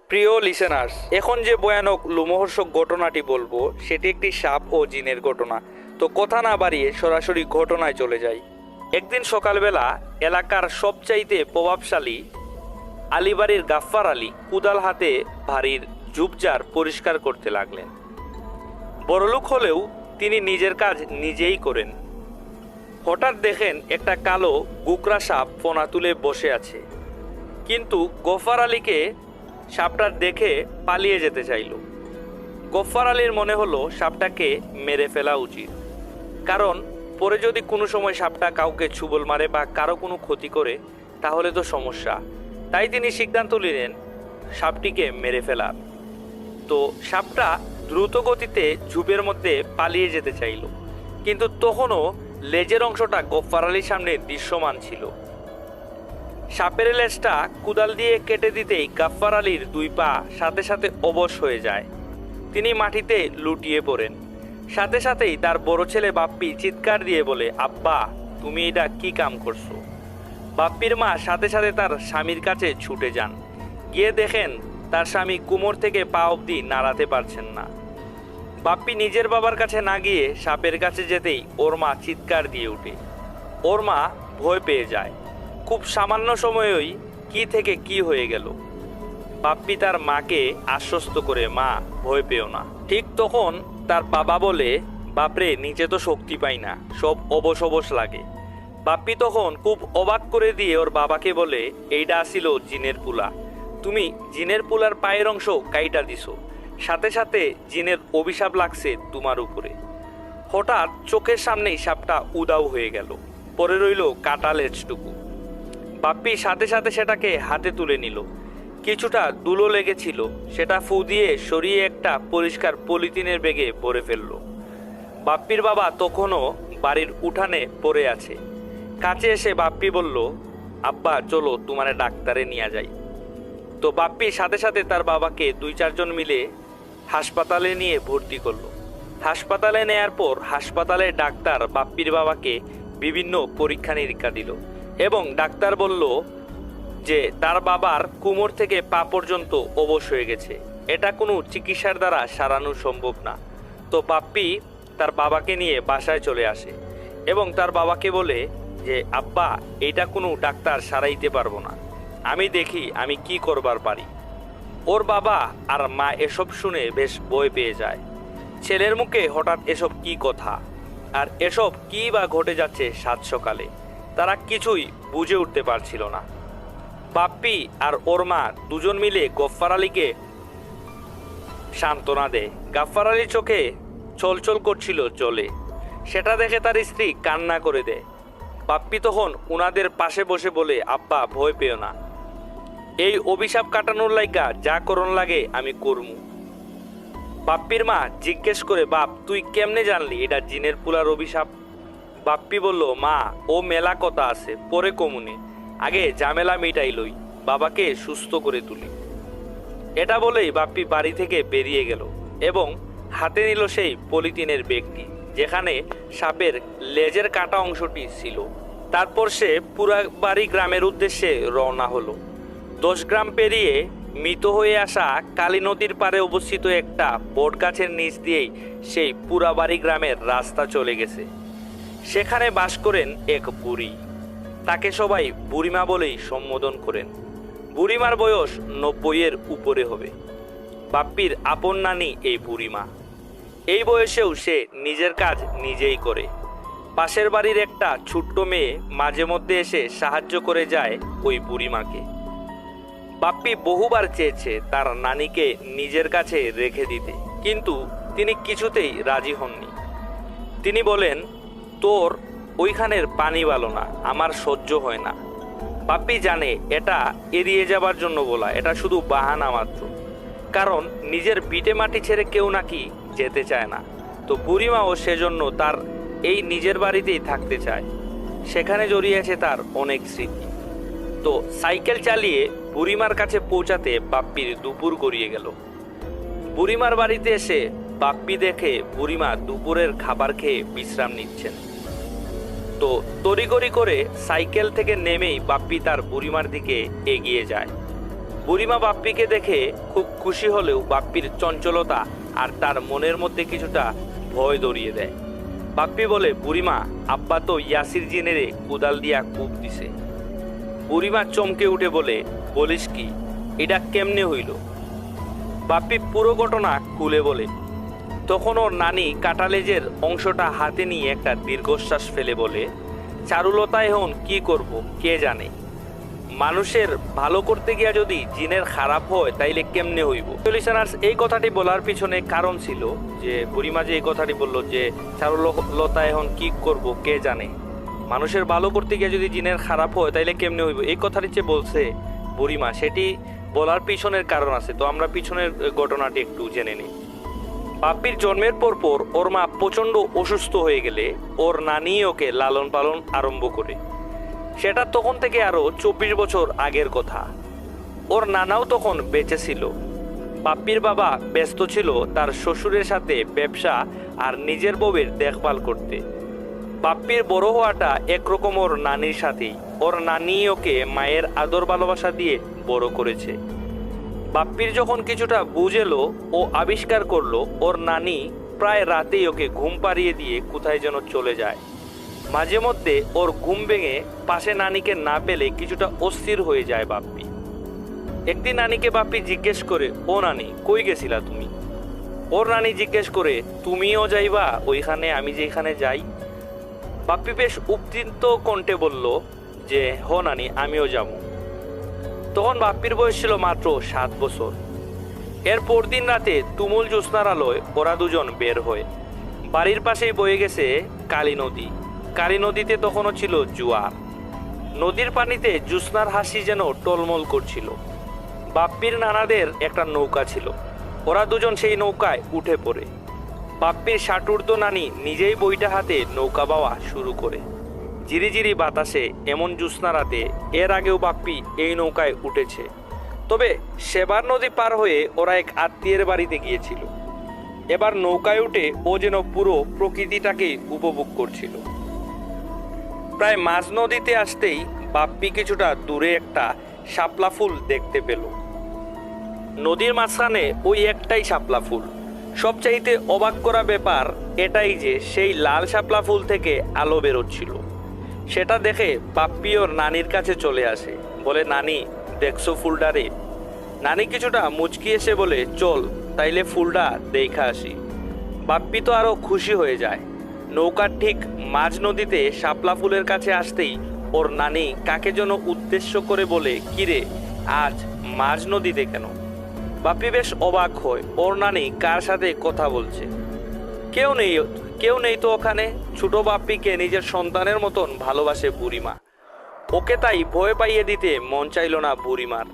প্রিয় লিসেনার্স, এখন যে ভয়ানক লোমহর্ষক ঘটনাটি বলবো সেটি একটি সাপ ও জিনের ঘটনা। তো কথা না বাড়িয়ে সরাসরি ঘটনায় চলে যাই। একদিন সকালবেলা এলাকার সবচাইতে প্রভাবশালী আলিবাড়ির গাফফার আলী কুদাল হাতে বাড়ির ঝুপঝাড় পরিষ্কার করতে লাগলেন। বড়লোক হলেও তিনি নিজের কাজ নিজেই করেন। হঠাৎ দেখেন একটা কালো গুকরা সাপ ফোনা তুলে বসে আছে, কিন্তু গফফার আলীকে সাপটা দেখে পালিয়ে যেতে চাইল। গফফার আলীর মনে হলো সাপটাকে মেরে ফেলা উচিত, কারণ পরে যদি কোনো সময় সাপটা কাউকে ছুবল মারে বা কারো কোনো ক্ষতি করে তাহলে তো সমস্যা। তাই তিনি সিদ্ধান্ত নিলেন সাপটিকে মেরে ফেলার। তো সাপটা দ্রুত গতিতে ঝুপের মধ্যে পালিয়ে যেতে চাইল, কিন্তু তখনও লেজের অংশটা গফফার আলীর সামনে দৃশ্যমান ছিল। সাপের লেজটা কুদাল দিয়ে কেটে দিতেই গাফফার আলীর দুই পা সাথে সাথে অবশ হয়ে যায়। তিনি মাটিতে লুটিয়ে পড়েন। সাথে সাথেই তার বড় ছেলে বাপ্পি চিৎকার দিয়ে বলে, আব্বা, তুমি এটা কি কাম করছো? বাপ্পির মা সাথে সাথে তার স্বামীর কাছে ছুটে যান। গিয়ে দেখেন তার স্বামী কোমর থেকে পা অবধি নাড়াতে পারছেন না। বাপ্পি নিজের বাবার কাছে না গিয়ে সাপের কাছে যেতেই ওর মা চিৎকার দিয়ে ওঠে। ওর মা ভয় পেয়ে যায়। খুব সামান্য সময়েই কি থেকে কি হয়ে গেল। বাপ্পি তার মাকে আশ্বস্ত করে, মা, ভয় পেও না। ঠিক তখন তার বাবা বলে, বাপরে, নিচে তো শক্তি পাই না, সব অবশ অবশ লাগে। বাপ্পি তখন খুব অবাক করে দিয়ে ওর বাবাকে বলে, এইটা আসিল জিনের পুলা, তুমি জিনের পুলার পায়ের অংশ কাইটা দিছো, সাথে সাথে জিনের অভিশাপ লাগছে তোমার উপরে। হঠাৎ চোখের সামনেই সাপটা উদাও হয়ে গেল, পরে রইল কাটা লেজটুকু। বাপ্পি সাথে সাথে সেটাকে হাতে তুলে নিল। কিছুটা ধুলো লেগেছিল, সেটা ফু দিয়ে সরিয়ে একটা পরিষ্কার পলিথিনের ব্যাগে ভরে ফেলল। বাপ্পির বাবা তখনও বাড়ির উঠানে পড়ে আছে। কাছে এসে বাপ্পি বলল, আব্বা, চলো তোমারে ডাক্তারে নিয়ে যাই। তো বাপ্পি সাথে সাথে তার বাবাকে 2-4 জন মিলে হাসপাতালে নিয়ে ভর্তি করলো। হাসপাতালে নেয়ার পর হাসপাতালের ডাক্তার বাপ্পির বাবাকে বিভিন্ন পরীক্ষা নিরীক্ষা দিল এবং ডাক্তার বলল যে তার বাবার কোমর থেকে পা পর্যন্ত অবশ হয়ে গেছে, এটা কোনো চিকিৎসার দ্বারা সারানো সম্ভব না। তো বাপ্পি তার বাবাকে নিয়ে বাসায় চলে আসে এবং তার বাবাকে বলে যে, আব্বা, এটা কোনো ডাক্তার সারাইতে পারবো না, আমি দেখি আমি কি করবার পারি। ওর বাবা আর মা এসব শুনে বেশ ভয় পেয়ে যায়। ছেলের মুখে হঠাৎ এসব কি কথা, আর এসব কি বা ঘটে যাচ্ছে সাত সকালে, তারা কিছুই বুঝে উঠতে পারছিল না। বাপ্পি আর ওর মা দুজন মিলে গফফার আলীকে সান্ত্বনা দেয়। গাফফার আলীর চোখে ছলছল করছিল জলে, সেটা দেখে তার স্ত্রী কান্না করে দেয়। বাপ্পি তখন উনাদের পাশে বসে বলে, আব্বা, ভয় পেও না, এই অভিশাপ কাটানোর লাইগা যা করণ লাগে আমি করমু। বাপ্পির মা জিজ্ঞেস করে, বাপ, তুই কেমনে জানলি এটা জিনের পুলার অভিশাপ? বাপ্পি বলল, মা, ও মেলা কথা আছে, পরে কমুনে, আগে ঝামেলা মিটাই লই, বাবাকে সুস্থ করে তুলি। এটা বলেই বাপ্পি বাড়ি থেকে বেরিয়ে গেল এবং হাতে নিল সেই পলিথিনের ব্যাগটি যেখানে সাপের লেজের কাটা অংশটি ছিল। তারপর সে পুরাবাড়ি গ্রামের উদ্দেশ্যে রওনা হলো। 10 গ্রাম পেরিয়ে মৃত হয়ে আসা কালী নদীর পাড়ে অবস্থিত একটা বট গাছের নিচ দিয়েই সেই পুরাবাড়ি গ্রামের রাস্তা চলে গেছে। সেখানে বাস করেন এক বুড়ি, তাকে সবাই বুড়িমা বলেই সম্বোধন করেন। বুড়িমার বয়স 90-এর উপরে হবে। বাপ্পির আপন নানি এই বুড়িমা। এই বয়সেও সে নিজের কাজ নিজেই করে। পাশের বাড়ির একটা ছোট্ট মেয়ে মাঝে মধ্যে এসে সাহায্য করে যায় ওই বুড়িমাকে। বাপ্পি বহুবার চেয়েছে তার নানিকে নিজের কাছে রেখে দিতে, কিন্তু তিনি কিছুতেই রাজি হননি। তিনি বলেন, তোর ওইখানের পানি ভালো না, আমার সহ্য হয় না। বাপ্পি জানে এটা এড়িয়ে যাবার জন্য বলা, এটা শুধু বাহানা মাত্র, কারণ নিজের ভিটে মাটি ছেড়ে কেউ নাকি যেতে চায় না। তো বুড়িমাও সেজন্য তার এই নিজের বাড়িতেই থাকতে চায়। সেখানে জড়িয়েছে তার অনেক স্মৃতি। তো সাইকেল চালিয়ে বুড়িমার কাছে পৌঁছাতে বাপ্পির দুপুর গড়িয়ে গেল। বুড়িমার বাড়িতে এসে বাপ্পি দেখে বুড়িমা দুপুরের খাবার খেয়ে বিশ্রাম নিচ্ছেন। তো তড়িঘড়ি করে সাইকেল থেকে নেমেই বাপ্পি তার বুড়িমার দিকে এগিয়ে যায়। বুড়িমা বাপ্পিকে দেখে খুব খুশি হলেও বাপ্পির চঞ্চলতা আর তার মনের মধ্যে কিছুটা ভয় ধরিয়ে দেয়। বাপ্পি বলে, বুড়িমা, আব্বা তো ইয়াসির জিনেরে কোদাল দিয়া কূপ দিছে। বুড়িমা চমকে উঠে বলে, বলিস কি, এটা কেমনে হইল? বাপ্পি পুরো ঘটনা খুলে বলে। তখন ওর নানি কাটালেজের অংশটা হাতে নিয়ে একটা দীর্ঘশ্বাস ফেলে বলে, চারুলতা এখন কি করব কে জানে। মানুষের ভালো করতে গিয়া যদি জিনের খারাপ হয় তাইলে কেমনে হইব। লিসেনার্স, এই কথাটি বলার পিছনে কারণ ছিল যে বুড়িমা যে এই কথাটি বলল যে চারুলতা এখন কি করব কে জানে, মানুষের ভালো করতে গিয়ে যদি জিনের খারাপ হয় তাইলে কেমনে হইব, এই কথাটি যে বলছে বুড়িমা, সেটি বলার পিছনের কারণ আছে। তো আমরা পিছনের ঘটনাটি একটু জেনে নিই। বাপ্পির জন্মের পর ওর মা প্রচণ্ড অসুস্থ হয়ে গেলে ওর নানি ওকে লালন পালন আরম্ভ করে। সেটা তখন থেকে আরো 24 বছর আগের কথা। ওর নানাও তখন বেঁচে ছিল। বাপ্পির বাবা ব্যস্ত ছিল তার শ্বশুরের সাথে ব্যবসা আর নিজের বউয়ের দেখভাল করতে। বাপ্পির বড় হওয়াটা একরকম ওর নানির সাথেই। ওর নানি ওকে মায়ের আদর ভালোবাসা দিয়ে বড় করেছে। বাপ্পির যখন কিছুটা বুঝ এলো, ও আবিষ্কার করলো ওর নানি প্রায় রাতেই ওকে ঘুম পাড়িয়ে দিয়ে কোথায় যেন চলে যায়। মাঝে মধ্যে ওর ঘুম ভেঙে পাশে নানিকে না পেলে কিছুটা অস্থির হয়ে যায় বাপ্পি। একদিন নানিকে বাপ্পি জিজ্ঞেস করে, ও নানি, কই গেছিলা তুমি? ওর নানি জিজ্ঞেস করে, তুমিও যাইবা ওইখানে আমি যেখানে যাই? বাপ্পি বেশ উত্তেজিত কণ্ঠে বলল যে, হ নানি, আমিও যাব। তখন বাপ্পির বয়স ছিল মাত্র 7 বছর। এর পরদিন রাতে তুমুল জ্যোৎস্নার আলোয় ওরা দুজন বের হয়। বাড়ির পাশেই বয়ে গেছে কালী নদী। কালী নদীতে তখনও ছিল জোয়ার। নদীর পানিতে জ্যোৎস্নার হাসি যেন টলমল করছিল। বাপ্পির নানাদের একটা নৌকা ছিল। ওরা দুজন সেই নৌকায় উঠে পড়ে। বাপ্পির ষাটুর্ধ নানি নিজেই বইটা হাতে নৌকা বাওয়া শুরু করে। ঝিরিঝিরি বাতাসে এমন জ্যোৎস্না রাতে এর আগেও বাপ্পি এই নৌকায় উঠেছে। তবে সেবার নদী পার হয়ে ওরা এক আত্মীয়ের বাড়িতে গিয়েছিল। এবার নৌকায় উঠে ও যেন পুরো প্রকৃতিটাকেই উপভোগ করছিল। প্রায় মাঝ নদীতে আসতেই বাপ্পি কিছুটা দূরে একটা শাপলা ফুল দেখতে পেল। নদীর মাঝখানে ওই একটাই শাপলা ফুল। সবচাইতে অবাক করা ব্যাপার এটাই যে সেই লাল শাপলা ফুল থেকে আলো বেরোচ্ছিল। সেটা দেখে বাপ্পি ওর নানির কাছে চলে আসে, বলে, নানি, দেখছো ফুলটা রে? নানি কিছুটা মুচকি এসে বলে, চল তাইলে ফুলটা দেখা আসি। বাপ্পি তো আরো খুশি হয়ে যায়। নৌকার ঠিক মাঝ নদীতে শাপলা ফুলের কাছে আসতেই ওর নানি কাকে যেন উদ্দেশ্য করে বলে, কিরে, আজ মাঝ নদীতে কেন? বাপ্পি বেশ অবাক হয়, ওর নানি কার সাথে কথা বলছে। কেউ নেই তো ওখানে। ছোট বাপ্পিকে নিজের সন্তানের মতন ভালোবাসে বুড়িমা। ওকে তাই ভয় পাইয়ে দিতে মন চাইল না বুড়িমার।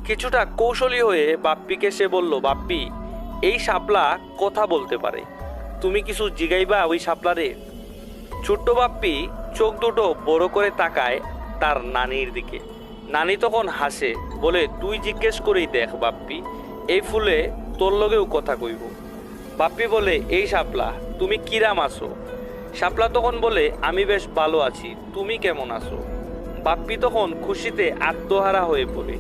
কিছুটা কৌশলী হয়ে বাপ্পিকে সে বলল, বাপ্পি, এই শাপলা কথা বলতে পারে, তুমি কিছু জিগাইবা ওই শাপলারে? ছোট্ট বাপ্পি চোখ দুটো বড় করে তাকায় তার নানির দিকে। নানি তখন হাসে, বলে, তুই জিজ্ঞেস করেই দেখ বাপ্পি, এই ফুলে তোর লগেও কথা কইব। বাপ্পি বলে, এই শাপলা, তুমি কিরাম আছো? শাপলা তখন বলে, আমি বেশ ভালো আছি, তুমি কেমন আছো? বাপ্পি তখন খুশিতে আত্মহারা হয়ে পড়ে।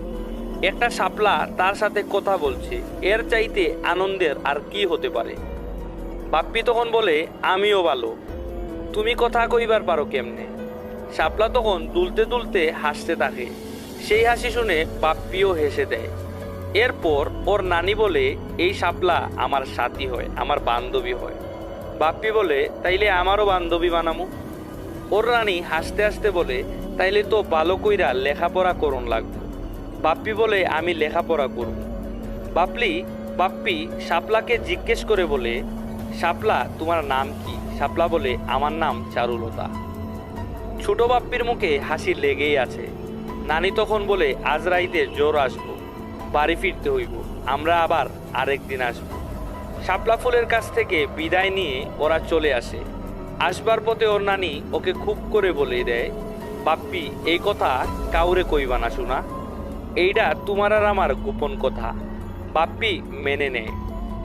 একটা শাপলা তার সাথে কথা বলছে, এর চাইতে আনন্দের আর কি হতে পারে? বাপ্পি তখন বলে, আমিও ভালো, তুমি কথা কইবার পারো কেমনে? শাপলা তখন দুলতে দুলতে হাসতে থাকে। সেই হাসি শুনে বাপ্পিও হেসে দেয়। এরপর ওর নানি বলে, এই শাপলা আমার সাথী হয়, আমার বান্ধবী হয়। বাপ্পি বলে, তাইলে আমারও বান্ধবী বানামু। ওর রানী হাসতে হাসতে বলে, তাইলে তো ভালো কইরা লেখাপড়া করুন লাগবে। বাপ্পি বলে, আমি লেখাপড়া করব। বাপ্পি শাপলাকে জিজ্ঞেস করে বলে, শাপলা, তোমার নাম কি? শাপলা বলে, আমার নাম চারুলতা। ছোট বাপ্পির মুখে হাসি লেগেই আছে। নানি তখন বলে, আজ রাইতে জোর আসবো, বাড়ি ফিরতে হইব, আমরা আবার আরেকদিন আসব। শাপলা ফুলের কাছ থেকে বিদায় নিয়ে ওরা চলে আসে। আসবার পথে ওর নানি ওকে খুব করে বলে দেয়, বাপ্পি, এই কথা কাউরে কইবা না শোনা, এইটা তোমার আর আমার গোপন কথা। বাপ্পি মেনে নেয়।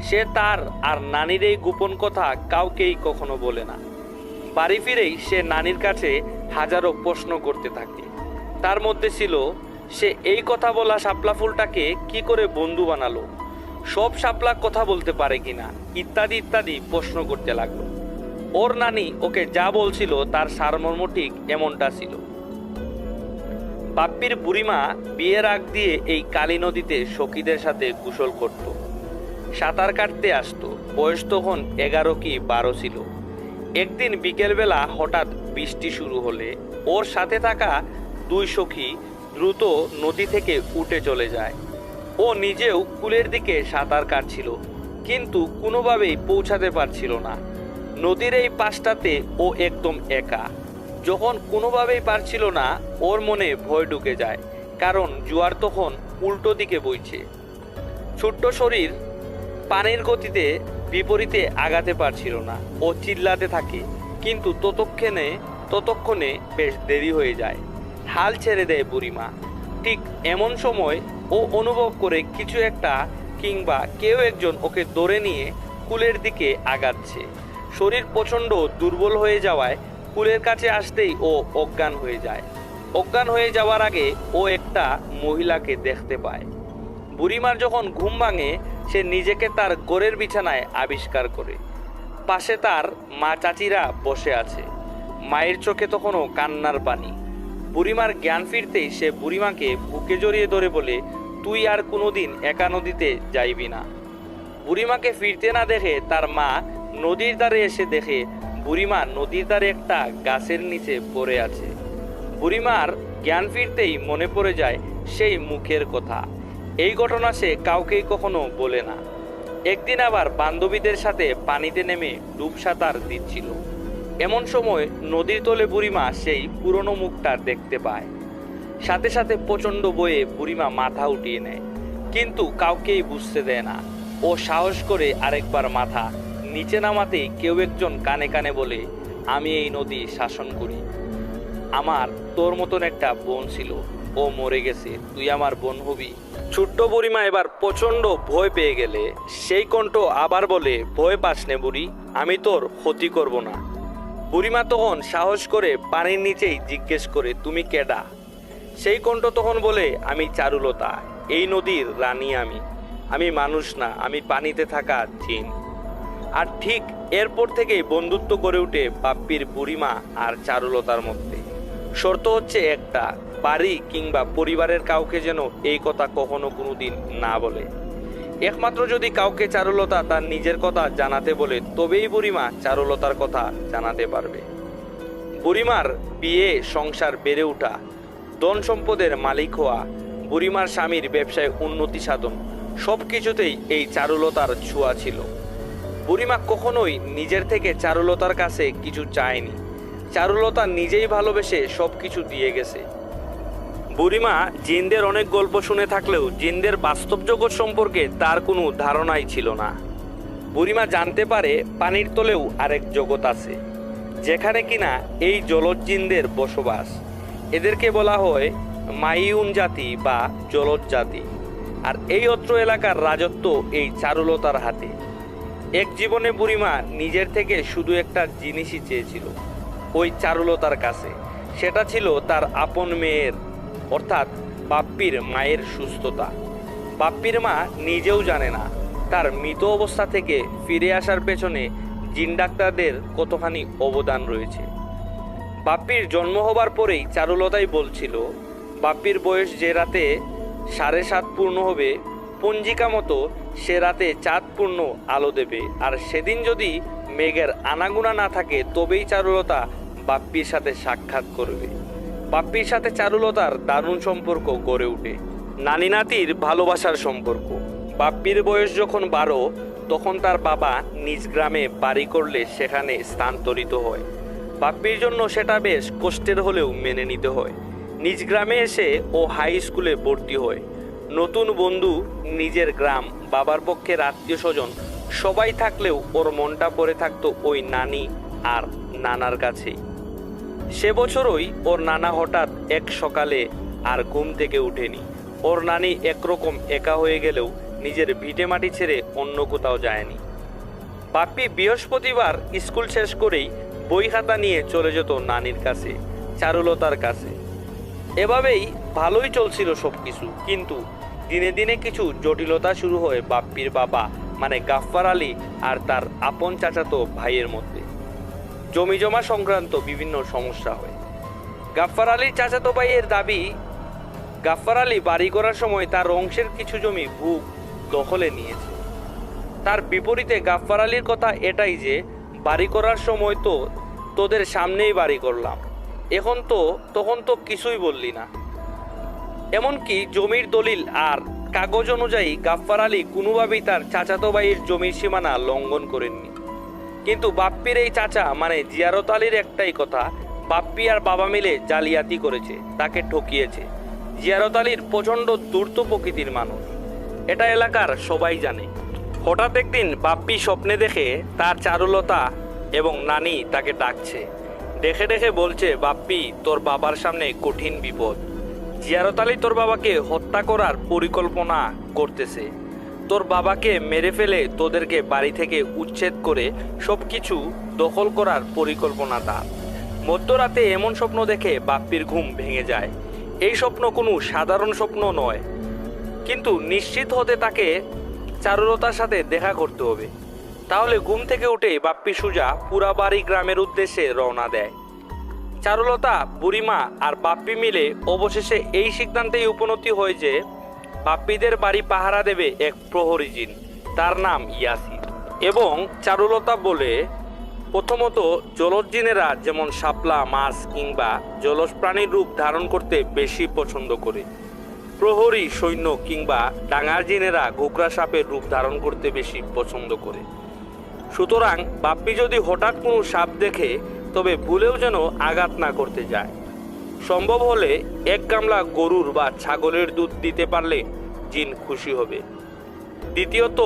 সে তার আর নানির এই গোপন কথা কাউকেই কখনো বলে না। বাড়ি ফিরেই সে নানির কাছে হাজারো প্রশ্ন করতে থাকে। তার মধ্যে ছিল, সে এই কথা বলা শাপলা ফুলটাকে কি করে বন্ধু বানালো, সব শাপলা কথা বলতে পারে কিনা, ইত্যাদি ইত্যাদি প্রশ্ন করতে লাগলো। ওর নানি ওকে যা বলছিল তার সারমর্ম ঠিক এমনটা ছিল। বাপ্পির বুড়িমা বিয়ের আগ দিয়ে এই কালী নদীতে সখীদের সাথে গোসল করত, সাঁতার কাটতে আসতো। বয়স তখন 11 কি 12 ছিল। একদিন বিকেলবেলা হঠাৎ বৃষ্টি শুরু হলে ওর সাথে থাকা 2 সখী দ্রুত নদী থেকে উঠে চলে যায়। ও নিজেও কূলের দিকে সাঁতার কাটছিল, কিন্তু কোনোভাবেই পৌঁছাতে পারছিল না। নদীর এই পাশটাতে ও একদম একা। যখন কোনোভাবেই পারছিল না, ওর মনে ভয় ঢুকে যায়, কারণ জোয়ার তখন উল্টো দিকে বইছে। ছোট্ট শরীর পানির গতিতে বিপরীতে আগাতে পারছিল না। ও চিল্লাতে থাকে, কিন্তু ততক্ষণে বেশ দেরি হয়ে যায়। হাল ছেড়ে দেয় বুড়িমা। ঠিক এমন সময় ও অনুভব করে কিছু একটা কিংবা কেউ একজন ওকে ধরে নিয়ে কূলের দিকে আগাচ্ছে। শরীর প্রচণ্ড দুর্বল হয়ে যাওয়ায় কূলের কাছে আসতেই ও অজ্ঞান হয়ে যায়। অজ্ঞান হয়ে যাওয়ার আগে ও একটা মহিলাকে দেখতে পায়। বুড়িমার যখন ঘুম ভাঙে, সে নিজেকে তার গোরের বিছানায় আবিষ্কার করে। পাশে তার মা চাচিরা বসে আছে। মায়ের চোখে তখনও কান্নার পানি। বুড়িমার জ্ঞান ফিরতেই সে বুড়িমাকে বুকে জড়িয়ে ধরে বলে, তুই আর কোনোদিন একা নদীতে যাইবি না। বুড়িমাকে ফিরতে না দেখে তার মা নদীর ধারে এসে দেখে বুড়িমা নদীর ধারে একটা গাছের নিচে পড়ে আছে। বুড়িমার জ্ঞান ফিরতেই মনে পড়ে যায় সেই মুখের কথা। এই ঘটনা সে কাউকেই কখনো বলে না। একদিন আবার বান্ধবীদের সাথে পানিতে নেমে ডুব সাঁতার দিচ্ছিল। এমন সময় নদীর তলে বুড়িমা সেই পুরনো মুখটা দেখতে পায়। সাথে সাথে প্রচণ্ড বয়ে বুড়িমা মাথা উঠিয়ে নেয়, কিন্তু কাউকেই বুঝতে দেয় না। ও সাহস করে আরেকবার মাথা নিচে নামাতেই কেউ একজন কানে কানে বলে, আমি এই নদী শাসন করি। আমার তোর মতন একটা বোন ছিল, ও মরে গেছে, তুই আমার বোন হবি। ছোট্ট বুড়িমা এবার প্রচণ্ড ভয় পেয়ে গেলে সেই কণ্ঠ আবার বলে, ভয় পাস নে বুড়ি, আমি তোর ক্ষতি করব না। বুড়িমা তখন সাহস করে পানির নিচেই জিজ্ঞেস করে, তুমি কেডা? সেই কণ্ঠ তখন বলে, আমি চারুলতা, এই নদীর রানী। আমি মানুষ না, আমি পানিতে থাকা জিন। আর ঠিক এরপর থেকেই বন্ধুত্ব গড়ে ওঠে বাপ্পির বুড়িমা আর চারুলতার মধ্যে। শর্ত হচ্ছে একটা, বাড়ি কিংবা পরিবারের কাউকে যেন এই কথা কখনো কোনোদিন না বলে। একমাত্র যদি কাউকে চারুলতা তার নিজের কথা জানাতে বলে, তবেই বুড়িমা চারুলতার কথা জানাতে পারবে। বুড়িমার বিয়ে, সংসার বেড়ে ওঠা, ধন সম্পদের মালিক হওয়া, বুড়িমার স্বামীর ব্যবসায় উন্নতি সাধন, সব কিছুতেই এই চারুলতার ছোঁয়া ছিল। বুড়িমা কখনোই নিজের থেকে চারুলতার কাছে কিছু চায়নি। চারুলতা নিজেই ভালোবেসে সব কিছু দিয়ে গেছে। বুড়িমা জিনদের অনেক গল্প শুনে থাকলেও জিনদের বাস্তব জগৎ সম্পর্কে তার কোনো ধারণাই ছিল না। বুড়িমা জানতে পারে পানির তলেও আরেক জগৎ আছে, যেখানে কিনা এই জলজ জিনদের বসবাস। এদেরকে বলা হয় মাইউন জাতি বা জলজ জাতি। আর এই অত্র এলাকার রাজত্ব এই চারুলতার হাতে। এক জীবনে বুড়িমা নিজের থেকে শুধু একটা জিনিসই চেয়েছিল, ওই চারুলতার কাছে। সেটা ছিল তার আপন মেয়ের, অর্থাৎ বাপ্পির মায়ের সুস্থতা। বাপ্পির মা নিজেও জানে না তার মৃত অবস্থা থেকে ফিরে আসার পেছনে জিন ডাক্তারদের কতখানি অবদান রয়েছে। বাপ্পির জন্ম হবার পরেই চারুলতাই বলছিল, বাপ্পির বয়স যে রাতে 7.5 পূর্ণ হবে, পঞ্জিকা মতো সে রাতে চাঁদ পূর্ণ আলো দেবে। আর সেদিন যদি মেঘের আনাগোনা না থাকে, তবেই চারুলতা বাপ্পির সাথে সাক্ষাৎ করবে। বাপ্পির সাথে চারুলতার দারুণ সম্পর্ক গড়ে ওঠে, নানি নাতির ভালোবাসার সম্পর্ক। বাপ্পির বয়স যখন 12, তখন তার বাবা নিজ গ্রামে বাড়ি করলে সেখানে স্থানান্তরিত হয়। বাপ্পির জন্য সেটা বেশ কষ্টের হলেও মেনে নিতে হয়। নিজ গ্রামে এসে ও হাই স্কুলে ভর্তি হয়। নতুন বন্ধু, নিজের গ্রাম, বাবার পক্ষের আত্মীয় স্বজন সবাই থাকলেও ওর মনটা পড়ে থাকতো ওই নানি আর নানার কাছেই। সে বছরই ওর নানা হঠাৎ এক সকালে আর ঘুম থেকে উঠেনি। ওর নানি একরকম একা হয়ে গেলেও নিজের ভিটে মাটি ছেড়ে অন্য কোথাও যায়নি। বাপ্পি বৃহস্পতিবার স্কুল শেষ করেই বই খাতা নিয়ে চলে যেত নানির কাছে, চারুলতার কাছে। এভাবেই ভালোই চলছিল সবকিছু, কিন্তু দিনে দিনে কিছু জটিলতা শুরু হয় বাপ্পির বাবা মানে গাফফার আলী আর তার আপন চাচাতো ভাইয়ের মধ্যে। জমি জমা সংক্রান্ত বিভিন্ন সমস্যা হয়। গাফফার আলীর চাচাতো ভাইয়ের দাবি, গাফফার আলী বাড়ি করার সময় তার অংশের কিছু জমি ভূ দখলে নিয়েছে। তার বিপরীতে গাফফার আলীর কথা এটাই যে বাড়ি করার সময় তো তোদের সামনেই বাড়ি করলাম, তখন তো কিছুই বললি না। এমনকি জমির দলিল আর কাগজ অনুযায়ী গাফফার আলী কোনোভাবেই তার চাচাতো ভাইয়ের জমির সীমানা লঙ্ঘন করেননি। কিন্তু বাপ্পির এই চাচা মানে জিয়ারত আলীর একটাই কথা, বাপ্পি আর বাবা মিলে জালিয়াতি করেছে, তাকে ঠকিয়েছে। জিয়ারত আলীর প্রচণ্ড ধূর্ত প্রকৃতির মানুষ, এটা এলাকার সবাই জানে। হঠাৎ একদিন বাপ্পি স্বপ্নে দেখে তার চারুলতা এবং নানি তাকে ডাকছে, ডেকে ডেকে বলছে, বাপ্পি তোর বাবার সামনে কঠিন বিপদ। জিয়ারত আলী তোর বাবাকে হত্যা করার পরিকল্পনা করতেছে। তোর বাবাকে মেরে ফেলে তোদেরকে বাড়ি থেকে উচ্ছেদ করে সবকিছু দখল করার পরিকল্পনা তার। মধ্যরাতে এমন স্বপ্ন দেখে বাপ্পির ঘুম ভেঙে যায়। এই স্বপ্ন কোনো সাধারণ স্বপ্ন নয়, কিন্তু নিশ্চিত হতে তাকে চারুলতার সাথে দেখা করতে হবে। তাহলে ঘুম থেকে উঠে বাপ্পি সুজা পুরাবাড়ি গ্রামের উদ্দেশ্যে রওনা দেয়। চারুলতা, বুড়িমা আর বাপ্পি মিলে অবশেষে এই সিদ্ধান্তেই উপনীত হয় যে বাপ্পিদের বাড়ি পাহারা দেবে এক প্রহরী জিন, তার নাম ইয়াসির। এবং চারুলতা বলে, প্রথমত জলজ জিনেরা যেমন শাপলা মাছ কিংবা জলজ প্রাণীর রূপ ধারণ করতে বেশি পছন্দ করে, প্রহরী সৈন্য কিংবা ডাঙার জিনেরা ঘোকরা সাপের রূপ ধারণ করতে বেশি পছন্দ করে। সুতরাং বাপ্পি যদি হঠাৎ কোনো সাপ দেখে তবে ভুলেও যেন আঘাত না করতে যায়। সম্ভব হলে এক গামলা গরুর বা ছাগলের দুধ দিতে পারলে জিন খুশি হবে। দ্বিতীয়ত,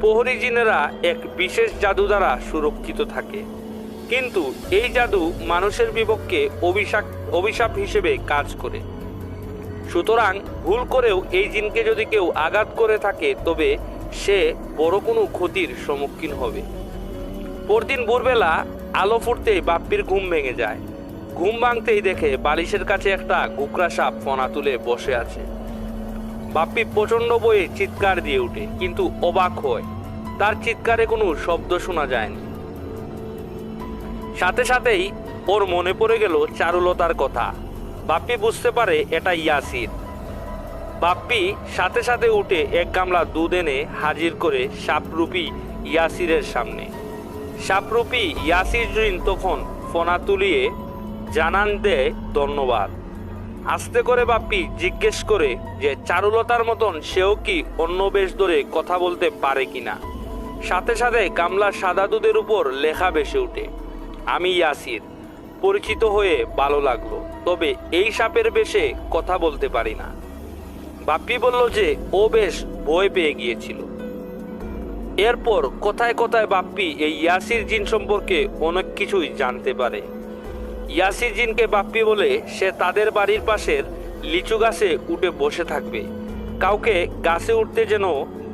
প্রহরী জিনেরা এক বিশেষ জাদু দ্বারা সুরক্ষিত থাকে, কিন্তু এই জাদু মানুষের বিপক্ষে অভিশাপ হিসেবে কাজ করে। সুতরাং ভুল করেও এই জিনকে যদি কেউ আঘাত করে থাকে তবে সে বড় কোনো ক্ষতির সম্মুখীন হবে। পরদিন ভোরবেলা আলো ফুটতেই বাপ্পির ঘুম ভেঙে যায়। ঘুম ভাঙতেই দেখে বালিশের কাছে একটা ঘুকরা সাপ ফনা তুলে বসে আছে। বাপ্পি প্রচণ্ড বয়ে চিৎকার দিয়ে ওঠে, কিন্তু অবাক হয়, তার চিৎকারে কোনো শব্দ শোনা যায়নি। সাথে সাথেই ওর মনে পড়ে গেল চারুলতার কথা। বাপ্পি বুঝতে পারে এটা ইয়াসির। বাপ্পি সাথে সাথে উঠে এক গামলা দুধ এনে হাজির করে সাপরূপী ইয়াসিরের সামনে। সাপরূপী ইয়াসির জিন তখন ফনা তুলিয়ে জানান দেয় ধন্যবাদ। আস্তে করে বাপ্পি জিজ্ঞেস করে যে চারুলতার মতন সেও কি অন্য বেশ ধরে কথা বলতে পারে কিনা। সাথে সাথে গামলার সাদা দুধের উপর লেখা ভেসে ওঠে, আমি ইয়াসির, পরিচিত হয়ে ভালো লাগলো, তবে এই সাপের বেশে কথা বলতে পারি না। বাপ্পি বলল যে ও বেশ ভয় পেয়ে গিয়েছিল। এরপর কথায় কথায় বাপ্পি এই ইয়াসির জিন সম্পর্কে অনেক কিছুই জানতে পারে। ইয়াসির জিনকে বাপ্পি বলে সে তাদের বাড়ির পাশের লিচু গাছে উঠে বসে থাকবে, কাউকে গাছে উঠতে যেন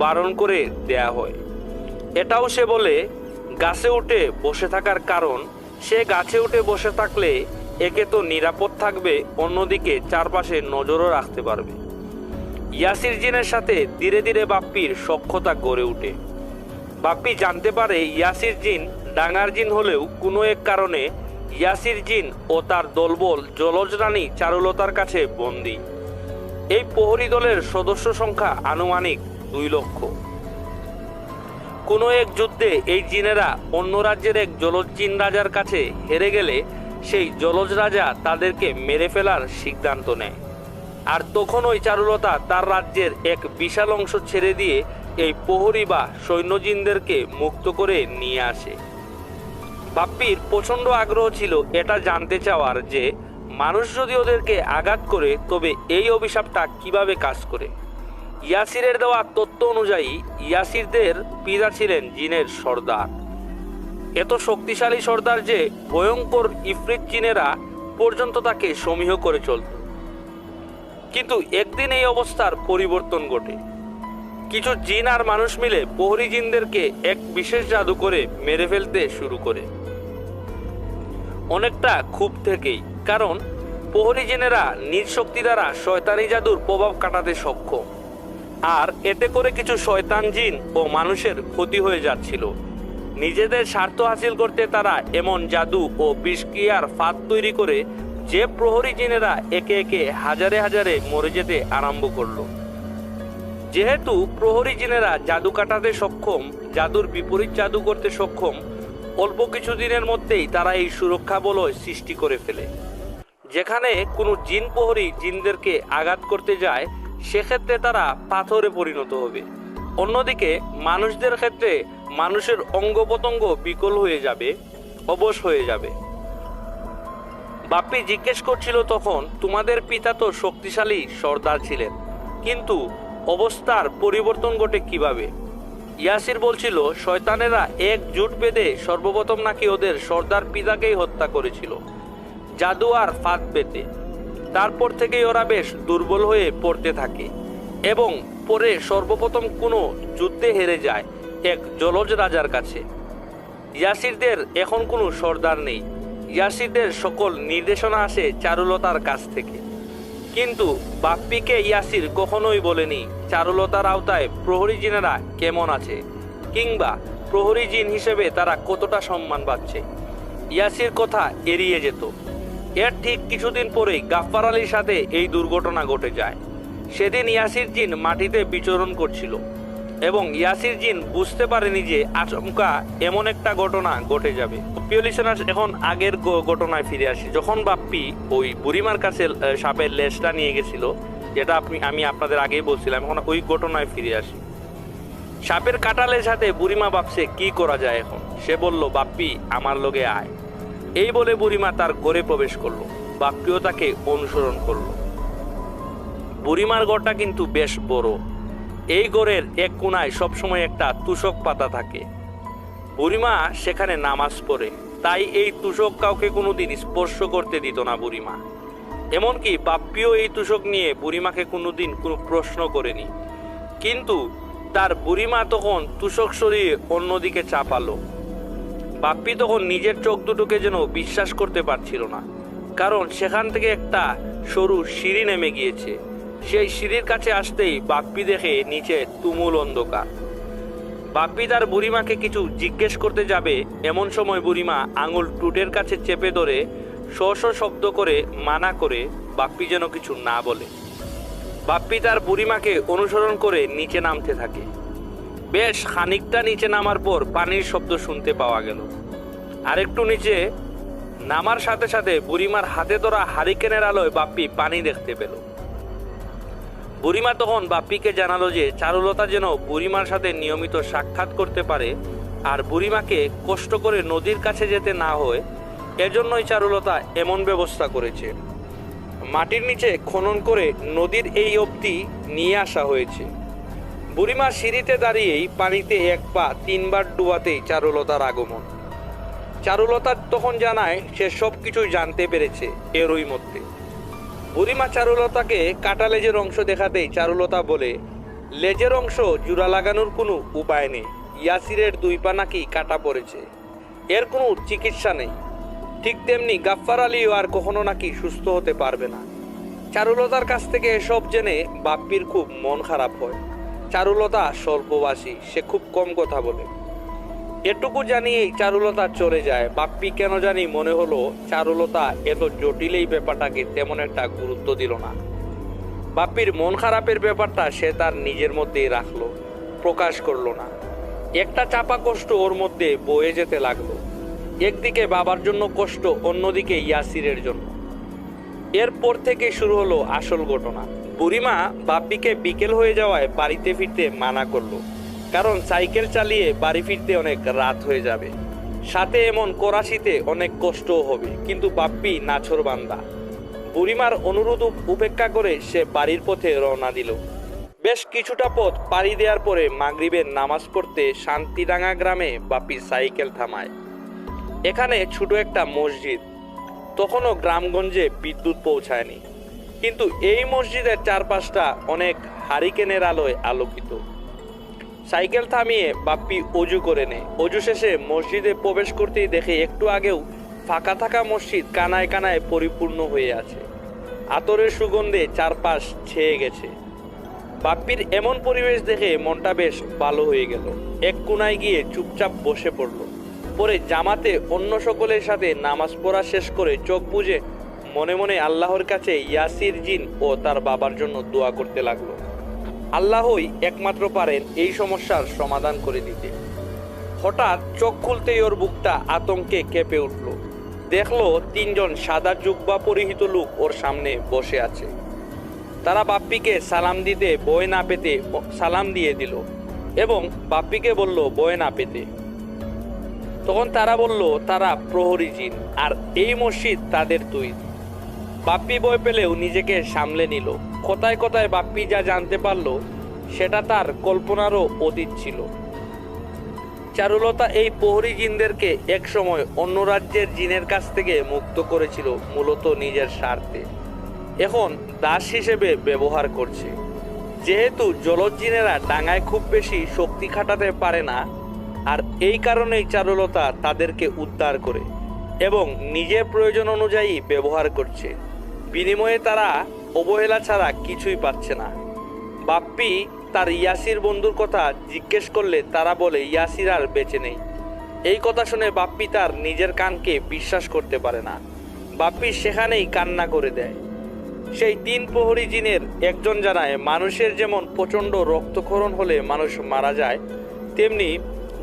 বারণ করে দেয়া হয়। এটাও সে বলে গাছে উঠে বসে থাকার কারণ সে গাছে উঠে বসে থাকলে একে তো নিরাপদ থাকবে, অন্যদিকে চারপাশে নজরও রাখতে পারবে। ইয়াসির জিনের সাথে ধীরে ধীরে বাপ্পির সখ্যতা গড়ে ওঠে। বাপ্পি জানতে পারে ইয়াসির জিন ডাঙার জিন হলেও কোনো এক কারণে ইয়াসির জিন ও তার দলবল জলজ রানী চারুলতার কাছে বন্দী। এই প্রহরী দলের সদস্য সংখ্যা আনুমানিক 2 লক্ষ। কোনো এক যুদ্ধে এই জিনেরা অন্য রাজ্যের এক জলজ জিন রাজার কাছে হেরে গেলে সেই জলজ রাজা তাদেরকে মেরে ফেলার সিদ্ধান্ত নেয়। আর তখন ওই চারুলতা তার রাজ্যের এক বিশাল অংশ ছেড়ে দিয়ে এই প্রহরী বা সৈন্যজিনদেরকে মুক্ত করে নিয়ে আসে। বাপ্পির প্রচণ্ড আগ্রহ ছিল এটা জানতে চাওয়ার যে মানুষ যদি ওদেরকে আঘাত করে তবে এই অভিশাপটা কিভাবে কাজ করে। ইয়াসিরের দেওয়া তথ্য অনুযায়ী ইয়াসিরদের পিতা ছিলেন জিনের সর্দার, এত শক্তিশালী সর্দার যে ভয়ঙ্কর ইফরিত জিনেরা পর্যন্ত তাকে সমীহ করে চলত। কিন্তু একদিন এই অবস্থার পরিবর্তন ঘটে। কিছু জিন আর মানুষ মিলে প্রহরী জিনদেরকে এক বিশেষ জাদু করে মেরে ফেলতে শুরু করে। অনেকটা ক্ষোভ থেকেই, কারণ প্রহরী জিনেরা নিজ শক্তি দ্বারা শয়তানি জাদুর প্রভাব কাটাতে সক্ষম, আর এতে করে কিছু শয়তান জিন ও মানুষের ক্ষতি হয়ে যাচ্ছিল। নিজেদের স্বার্থ হাসিল করতে তারা এমন জাদু ও বিষক্রিয়ার ফাঁদ তৈরি করে যে প্রহরী জিনেরা একে একে হাজারে হাজারে মরে যেতে আরম্ভ করলো। যেহেতু প্রহরী জিনেরা জাদু কাটাতে সক্ষম, জাদুর বিপরীত জাদু করতে সক্ষম, অল্প কিছু দিনের মধ্যেই তারা এই সুরক্ষা বলয় সৃষ্টি করে ফেলে। যেখানে কোনো জিন প্রহরী জিনদেরকে আঘাত করতে যায়, সেক্ষেত্রে তারা পাথরে পরিণত হবে। অন্যদিকে মানুষদের ক্ষেত্রে মানুষের অঙ্গ প্রত্যঙ্গ বিকল হয়ে যাবে, অবশ হয়ে যাবে। বাপ্পি জিজ্ঞেস করছিল তখন, তোমাদের পিতা তো শক্তিশালী সর্দার ছিলেন, কিন্তু অবস্থার পরিবর্তন ঘটে কিভাবে? ইয়াসির বলছিল, শয়তানেরা একজোট বেঁধে সর্বপ্রথম নাকি ওদের সর্দার পিতাকেই হত্যা করেছিল জাদু আর ফাঁদ পেতে। তারপর থেকেই ওরা বেশ দুর্বল হয়ে পড়তে থাকে এবং পরে সর্বপ্রথম কোনো যুদ্ধে হেরে যায় এক জলজ রাজার কাছে। ইয়াসিরদের এখন কোনো সর্দার নেই। ইয়াসিরদের সকল নির্দেশনা আসে চারুলতার কাছ থেকে। কিন্তু বাপ্পিকে ইয়াসির কখনোই বলেনি চারুলতার আওতায় প্রহরী জিনেরা কেমন আছে, কিংবা প্রহরী জিন হিসেবে তারা কতটা সম্মান পাচ্ছে। ইয়াসির কথা এড়িয়ে যেত। এর ঠিক কিছুদিন পরেই গাফফার আলীর সাথে এই দুর্ঘটনা ঘটে যায়। সেদিন ইয়াসির জিন মাটিতে বিচরণ করছিল এবং ইয়াসির জিন বুঝতে পারেনি যে আচমকা এমন একটা ঘটনা ঘটে যাবে। প্রিয় লিসেনার্স, এখন আগের ঘটনায় ফিরে আসি। যখন বাপ্পি ওই বুড়িমার কাছে সাপের লেজটা নিয়ে গেছিল, যেটা আমি আপনাদের আগেই বলছিলাম, এখন ওই ঘটনায় ফিরে আসি। সাপের কাটালের সাথে বুড়িমা ভাবছে কি করা যায় এখন। সে বলল, বাপ্পি আমার লগে আয়। এই বলে বুড়িমা তার ঘরে প্রবেশ করলো। বাপ্পিও তাকে অনুসরণ করলো। বুড়িমার ঘরটা কিন্তু বেশ বড়। এই ঘরের এক কোনায় সবসময় একটা তুষক পাতা থাকে। বুড়িমা সেখানে নামাজ পড়ে, তাই এই তুষক কাউকে কোনোদিন স্পর্শ করতে দিত না বুড়িমা। এমনকি বাপ্পিও এই তুষক নিয়ে বুড়িমাকে কোনোদিন কোনো প্রশ্ন করেনি। কিন্তু তার বুড়িমা তখন তুষক সরিয়ে অন্যদিকে চাপালো। বাপ্পি তখন নিজের চোখ দুটোকে যেন বিশ্বাস করতে পারছিল না, কারণ সেখান থেকে একটা সরু সিঁড়ি নেমে গিয়েছে। সেই সিঁড়ির কাছে আসতেই বাপ্পি দেখে নিচে তুমুল অন্ধকার। বাপ্পি তার বুড়িমাকে কিছু জিজ্ঞেস করতে যাবে, এমন সময় বুড়িমা আঙুল টুটের কাছে চেপে ধরে শ শব্দ করে মানা করে বাপ্পি যেন কিছু না বলে। বাপ্পি তার বুড়িমাকে অনুসরণ করে নিচে নামতে থাকে। বেশ খানিকটা নিচে নামার পর পানির শব্দ শুনতে পাওয়া গেল। আরেকটু নিচে নামার সাথে সাথে বুড়িমার হাতে ধরা হারিকেনের আলোয় বাপ্পি পানি দেখতে পেল। বুড়িমা তখন বাপ্পিকে জানালো যে চারুলতা যেন বুড়িমার সাথে নিয়মিত সাক্ষাৎ করতে পারে আর বুড়িমাকে কষ্ট করে নদীর কাছে যেতে না হয়, এজন্যই চারুলতা এমন ব্যবস্থা করেছে। মাটির নিচে খনন করে নদীর এই অবধি নিয়ে আসা হয়েছে। বুড়িমা সিঁড়িতে দাঁড়িয়েই পানিতে এক পা 3 বার ডুবাতেই চারুলতার আগমন। চারুলতা তখন জানায় সে সব কিছুই জানতে পেরেছে এরই মধ্যে। বুড়িমা চারুলতাকে কাটা লেজের অংশ দেখাতেই চারুলতা বলে, লেজের অংশ জোড়া লাগানোর কোনো উপায় নেই। ইয়াসিরের 2 পা নাকি কাটা পড়েছে, এর কোনো চিকিৎসা নেই। ঠিক তেমনি গাফফার আলীও আর কখনো নাকি সুস্থ হতে পারবে না। চারুলতার কাছ থেকে এসব জেনে বাপ্পির খুব মন খারাপ হয়। চারুলতা স্বল্পভাষী, সে খুব কম কথা বলে। এটুকু জানিয়েই চারুলতা চলে যায়। বাপ্পি কেন জানি মনে হলো চারুলতা এত জটিল এই ব্যাপারটাকে তেমন একটা গুরুত্ব দিল না। বাপ্পির মন খারাপের ব্যাপারটা সে তার নিজের মধ্যেই রাখলো, প্রকাশ করলো না। একটা চাপা কষ্ট ওর মধ্যে বয়ে যেতে লাগলো। একদিকে বাবার জন্য কষ্ট, অন্যদিকে ইয়াসিরের জন্য। এরপর থেকে শুরু হলো আসল ঘটনা। বুড়িমা বাপ্পিকে বিকেল হয়ে যাওয়ায় বাড়িতে ফিরতে মানা করলো, কারণ সাইকেল চালিয়ে বাড়ি ফিরতে অনেক রাত হয়ে যাবে, সাথে এমন করাচিতে অনেক কষ্টও হবে। কিন্তু বাপ্পি নাছোড়বান্দা। বুড়িমার অনুরোধ উপেক্ষা করে সে বাড়ির পথে রওনা দিল। বেশ কিছুটা পথ পাড়ি দেওয়ার পরে মাগরিবের নামাজ পড়তে শান্তিডাঙ্গা গ্রামে বাপ্পি সাইকেল থামায়। এখানে ছোট একটা মসজিদ। তখনও গ্রামগঞ্জে বিদ্যুৎ পৌঁছায়নি, কিন্তু এই মসজিদের চারপাশটা অনেক হারিকেনের আলোয় আলোকিত। সাইকেল থামিয়ে বাপ্পি অজু করে নেয়। অজু শেষে মসজিদে প্রবেশ করতেই দেখে একটু আগেও ফাঁকা থাকা মসজিদ কানায় কানায় পরিপূর্ণ হয়ে আছে। আতরের সুগন্ধে চারপাশ ছেয়ে গেছে। বাপ্পির এমন পরিবেশ দেখে মনটা বেশ ভালো হয়ে গেল। এক কোনায় গিয়ে চুপচাপ বসে পড়ল। পরে জামাতে অন্য সকলের সাথে নামাজ পড়া শেষ করে চোখ বুজে মনে মনে আল্লাহর কাছে ইয়াসির জিন ও তার বাবার জন্য দোয়া করতে লাগলো। আল্লাহই একমাত্র পারেন এই সমস্যার সমাধান করে দিতে। হঠাৎ চোখ খুলতেই ওর বুকটা আতঙ্কে কেঁপে উঠল। দেখলো তিনজন সাদা জুব্বা পরিহিত লোক ওর সামনে বসে আছে। তারা বাপ্পিকে সালাম দিতে ভয় না পেতে সালাম দিয়ে দিল এবং বাপ্পিকে বলল ভয় না পেতে। তখন তারা বলল তারা প্রহরী জিন আর এই মসজিদ তাদের তৈরি। বাপ্পি ভয় পেলেও নিজেকে সামলে নিল। কথায় কথায় বাপ্পি যা জানতে পারল সেটা তার কল্পনারও অতীত ছিল। চারুলতা এই প্রহরী জিনদেরকে একসময় অন্য রাজ্যের জিনের কাছ থেকে মুক্ত করেছিল মূলত নিজের স্বার্থে। এখন দাস হিসেবে ব্যবহার করছে। যেহেতু জলজ জিনেরা ডাঙায় খুব বেশি শক্তি খাটাতে পারে না, আর এই কারণেই চারুলতা তাদেরকে উদ্ধার করে এবং নিজের প্রয়োজন অনুযায়ী ব্যবহার করছে। বিনিময়ে তারা অবহেলা ছাড়া কিছুই পাচ্ছে না। বাপ্পি তার ইয়াসির বন্ধুর কথা জিজ্ঞেস করলে তারা বলে ইয়াসির আর বেঁচে নেই। এই কথা শুনে বাপ্পি তার নিজের কানকে বিশ্বাস করতে পারে না। বাপ্পি সেখানেই কান্না করে দেয়। সেই তিন প্রহরী জিনের একজন জানায়, মানুষের যেমন প্রচণ্ড রক্তক্ষরণ হলে মানুষ মারা যায়, তেমনি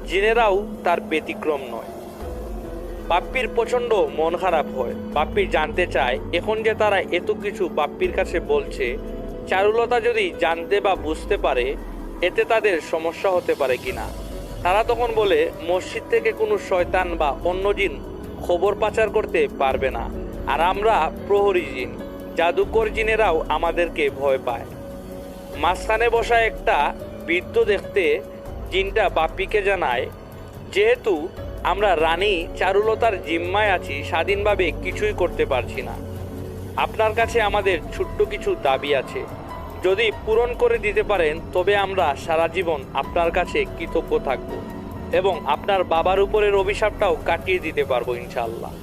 জিনেরাও তার ব্যতিক্রম নয়। বাপ্পির প্রচণ্ড মন খারাপ হয়। বাপ্পি জানতে চায় এখন যে তারা এত কিছু বাপ্পির কাছে বলছে, চারুলতা যদি জানতে বা বুঝতে পারে এতে তাদের সমস্যা হতে পারে কিনা। তারা তখন বলে মসজিদ থেকে কোনো শয়তান বা অন্য জিন খবর পাচার করতে পারবে না, আর আমরা প্রহরী জিন, জাদুকর জিনেরাও আমাদেরকে ভয় পায়। মাঝখানে বসা একটা বৃদ্ধ দেখতে জিনটা বাপ্পিকে জানায়, যেহেতু আমরা রানী চারুলতার জিম্মায় আছি, স্বাধীনভাবে কিছুই করতে পারছি না। আপনার কাছে আমাদের ছোট্ট কিছু দাবি আছে, যদি পূরণ করে দিতে পারেন তবে আমরা সারা জীবন আপনার কাছে কৃতজ্ঞ থাকব এবং আপনার বাবার উপরের অভিশাপটাও কাটিয়ে দিতে পারবো ইনশাআল্লাহ।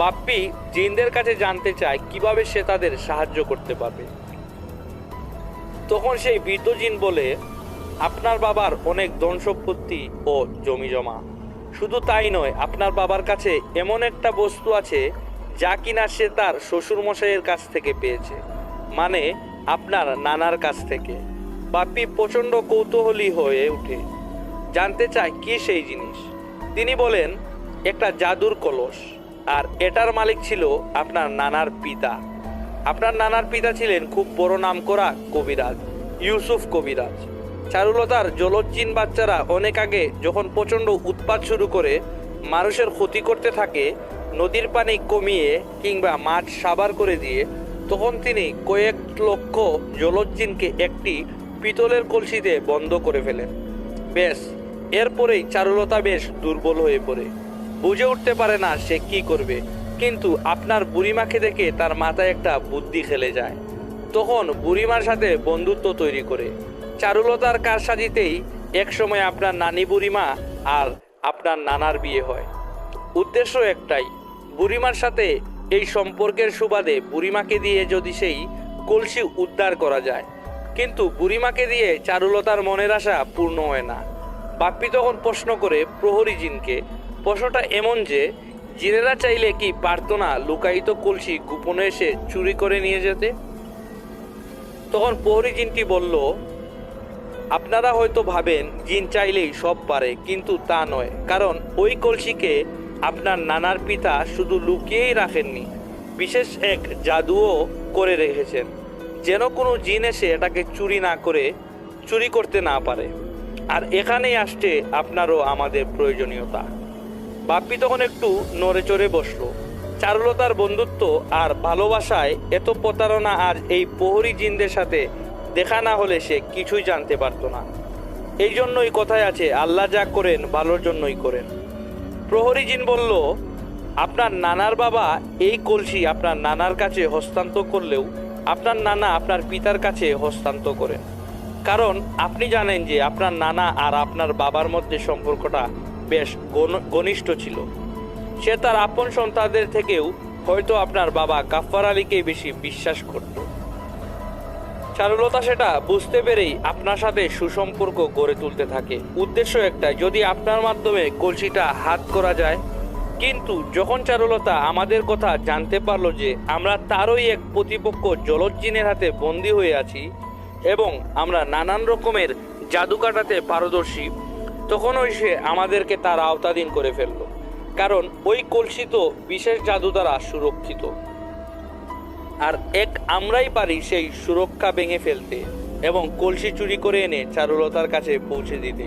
বাপ্পি জিনদের কাছে জানতে চায় কিভাবে সে তাদের সাহায্য করতে পারবে। তখন সেই বৃদ্ধ জিন বলে, আপনার বাবার অনেক ধন সম্পত্তি ও জমি জমা, শুধু তাই নয়, আপনার বাবার কাছে এমন একটা বস্তু আছে যা কিনা সে তার শ্বশুরমশাইয়ের কাছ থেকে পেয়েছে, মানে আপনার নানার কাছ থেকে। বাপ্পি প্রচণ্ড কৌতূহলী হয়ে ওঠে, জানতে চায় কি সেই জিনিস। তিনি বলেন একটা জাদুর কলস, আর এটার মালিক ছিল আপনার নানার পিতা। আপনার নানার পিতা ছিলেন খুব বড় নামকরা কবিরাজ, ইউসুফ কবিরাজ। চারুলতার জলজ জিন বাচ্চারা অনেক আগে যখন প্রচণ্ড উৎপাত শুরু করে মানুষের ক্ষতি করতে থাকে, নদীর পানি কমিয়ে কিংবা মাছ সাবার করে দিয়ে, তখন তিনি কয়েক লক্ষ জলজ জিনকে একটি পিতলের কলসিতে বন্ধ করে ফেলেন। বেশ, এরপরেই চারুলতা বেশ দুর্বল হয়ে পড়ে, বুঝে উঠতে পারে না সে কি করবে। কিন্তু আপনার বুড়িমাকে দেখে তার মাথায় একটা বুদ্ধি খেলে যায়। তখন বুড়িমার সাথে বন্ধুত্ব তৈরি করে চারুলতার কারসাজিতেই একসময় আপনার নানি বুড়িমা আর আপনার নানার বিয়ে হয়। উদ্দেশ্য একটাই, বুড়িমার সাথে এই সম্পর্কের সুবাদে বুড়িমাকে দিয়ে যদি সেই কলসি উদ্ধার করা যায়। কিন্তু বুড়িমাকে দিয়ে চারুলতার মনের আশা পূর্ণ হয় না। বাপ্পি তখন প্রশ্ন করে প্রহরী জিনকে, প্রশ্নটা এমন যে জিনেরা চাইলে কি পারতো না লুকায়িত কলসি গোপনে এসে চুরি করে নিয়ে যেতে? তখন প্রহরী জিনটি বলল, আপনারা হয়তো ভাবেন জিন চাইলেই সব পারে, কিন্তু তা নয়। কারণ ওই কলসিকে আপনার নানার পিতা শুধু লুকিয়েই রাখেননি, বিশেষ এক জাদুও করে রেখেছেন, যেন কোনো জিন এসে এটাকে চুরি করতে না পারে। আর এখানেই আসছে আপনারও আমাদের প্রয়োজনীয়তা। বাপ্পি তখন একটু নড়ে চড়ে বসলো। চারুলতার বন্ধুত্ব আর ভালোবাসায় এত প্রতারণা আর এই প্রহরী জিনদের সাথে দেখা না হলে সে কিছুই জানতে পারতো না। এই জন্যই কথায় আছে, আল্লাহ যা করেন ভালোর জন্যই করেন। প্রহরী জিন বলল, আপনার নানার বাবা এই কলসি আপনার নানার কাছে হস্তান্তর করলেও আপনার নানা আপনার পিতার কাছে হস্তান্তর করেন, কারণ আপনি জানেন যে আপনার নানা আর আপনার বাবার মধ্যে সম্পর্কটা বেশ ঘনিষ্ঠ ছিল। সে তার আপন সন্তানদের থেকেও হয়তো আপনার বাবা গাফফার আলীকে বেশি বিশ্বাস করত। চারুলতা সেটা বুঝতে পেরেই আপনার সাথে সুসম্পর্ক গড়ে তুলতে থাকে। উদ্দেশ্য একটা, যদি আপনার মাধ্যমে কলসিটা হাত করা যায়। কিন্তু যখন চারুলতা আমাদের কথা জানতে পারলো যে আমরা তারই এক প্রতিপক্ষ জলজ জিনের হাতে বন্দী হয়ে আছি এবং আমরা নানান রকমের জাদু কাটাতে পারদর্শী, তখনই সে আমাদেরকে তার আওতাধীন করে ফেললো। কারণ ওই কলসি তো বিশেষ জাদু দ্বারা সুরক্ষিত, আর আমরাই পারি সেই সুরক্ষা ভেঙে ফেলতে এবং কলসি চুরি করে এনে চারুলতার কাছে পৌঁছে দিতে।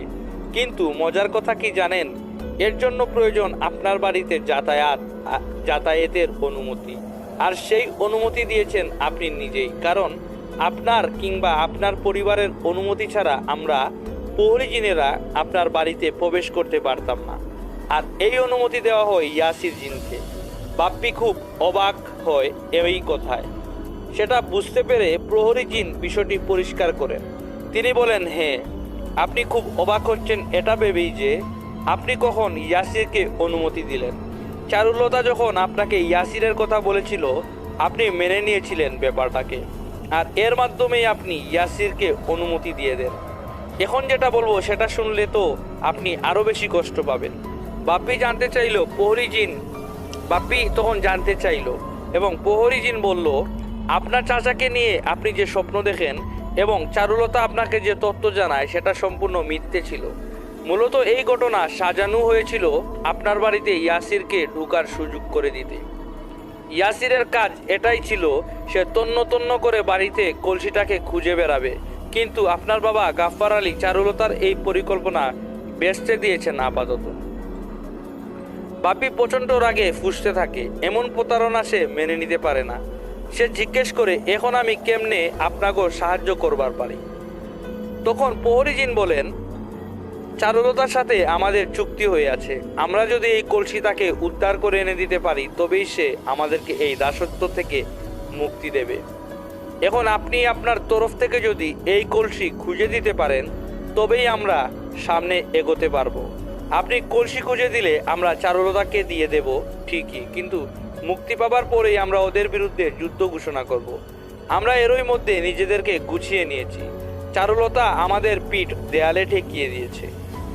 কিন্তু মজার কথা কি জানেন, এর জন্য প্রয়োজন আপনার বাড়িতে যাতায়াতের অনুমতি, আর সেই অনুমতি দিয়েছেন আপনি নিজেই। কারণ আপনার কিংবা আপনার পরিবারের অনুমতি ছাড়া আমরা প্রহরী জিনেরা আপনার বাড়িতে প্রবেশ করতে পারতাম না। আর এই অনুমতি দেওয়া হয় ইয়াসির জিনকে। বাপ্পি খুব অবাক হয় এই কথায়। সেটা বুঝতে পেরে প্রহরী জিন বিষয়টি পরিষ্কার করেন। তিনি বলেন, হ্যাঁ, আপনি খুব অবাক হচ্ছেন এটা ভেবেই যে আপনি কখন ইয়াসিরকে অনুমতি দিলেন। চারুলতা যখন আপনাকে ইয়াসিরের কথা বলেছিল, আপনি মেনে নিয়েছিলেন ব্যাপারটাকে, আর এর মাধ্যমেই আপনি ইয়াসিরকে অনুমতি দিয়ে দেন। এখন যেটা বলবো সেটা শুনলে তো আপনি আরো বেশি কষ্ট পাবেন। বাপ্পি তখন জানতে চাইল এবং প্রহরী জিন বলল, আপনার চাচাকে নিয়ে আপনি যে স্বপ্ন দেখেন এবং চারুলতা আপনাকে যে তত্ত্ব জানায় সেটা সম্পূর্ণ মিথ্যে ছিল। মূলত এই ঘটনা সাজানো হয়েছিল আপনার বাড়িতে ইয়াসিরকে ঢোকার সুযোগ করে দিতে। ইয়াসিরের কাজ এটাই ছিল, সে তন্ন তন্ন করে বাড়িতে কলসিটাকে খুঁজে বেড়াবে। কিন্তু আপনার বাবা গাফফার আলী চারুলতার এই পরিকল্পনা বেচতে দিয়েছেন আপাতত। বাপি প্রচণ্ড রাগে ফুঁসতে থাকে। এমন প্রতারণা সে মেনে নিতে পারে না। সে জিজ্ঞেস করে, এখন আমি কেমনে আপনাকে সাহায্য করবার পারি? তখন প্রহরী জিন বলেন, চারুলতার সাথে আমাদের চুক্তি হয়ে আছে। আমরা যদি এই কলসি তাকে উদ্ধার করে এনে দিতে পারি, তবেই সে আমাদেরকে এই দাসত্ব থেকে মুক্তি দেবে। এখন আপনি আপনার তরফ থেকে যদি এই কলসি খুঁজে দিতে পারেন, তবেই আমরা সামনে এগোতে পারবো। আপনি কলসি খুঁজে দিলে আমরা চারুলতাকে দিয়ে দেব ঠিকই, কিন্তু মুক্তি পাবার পরেই আমরা ওদের বিরুদ্ধে যুদ্ধ ঘোষণা করব। আমরা এরই মধ্যে নিজেদেরকে গুছিয়ে নিয়েছি। চারুলতা আমাদের পিঠ দেয়ালে ঠেকিয়ে দিয়েছে।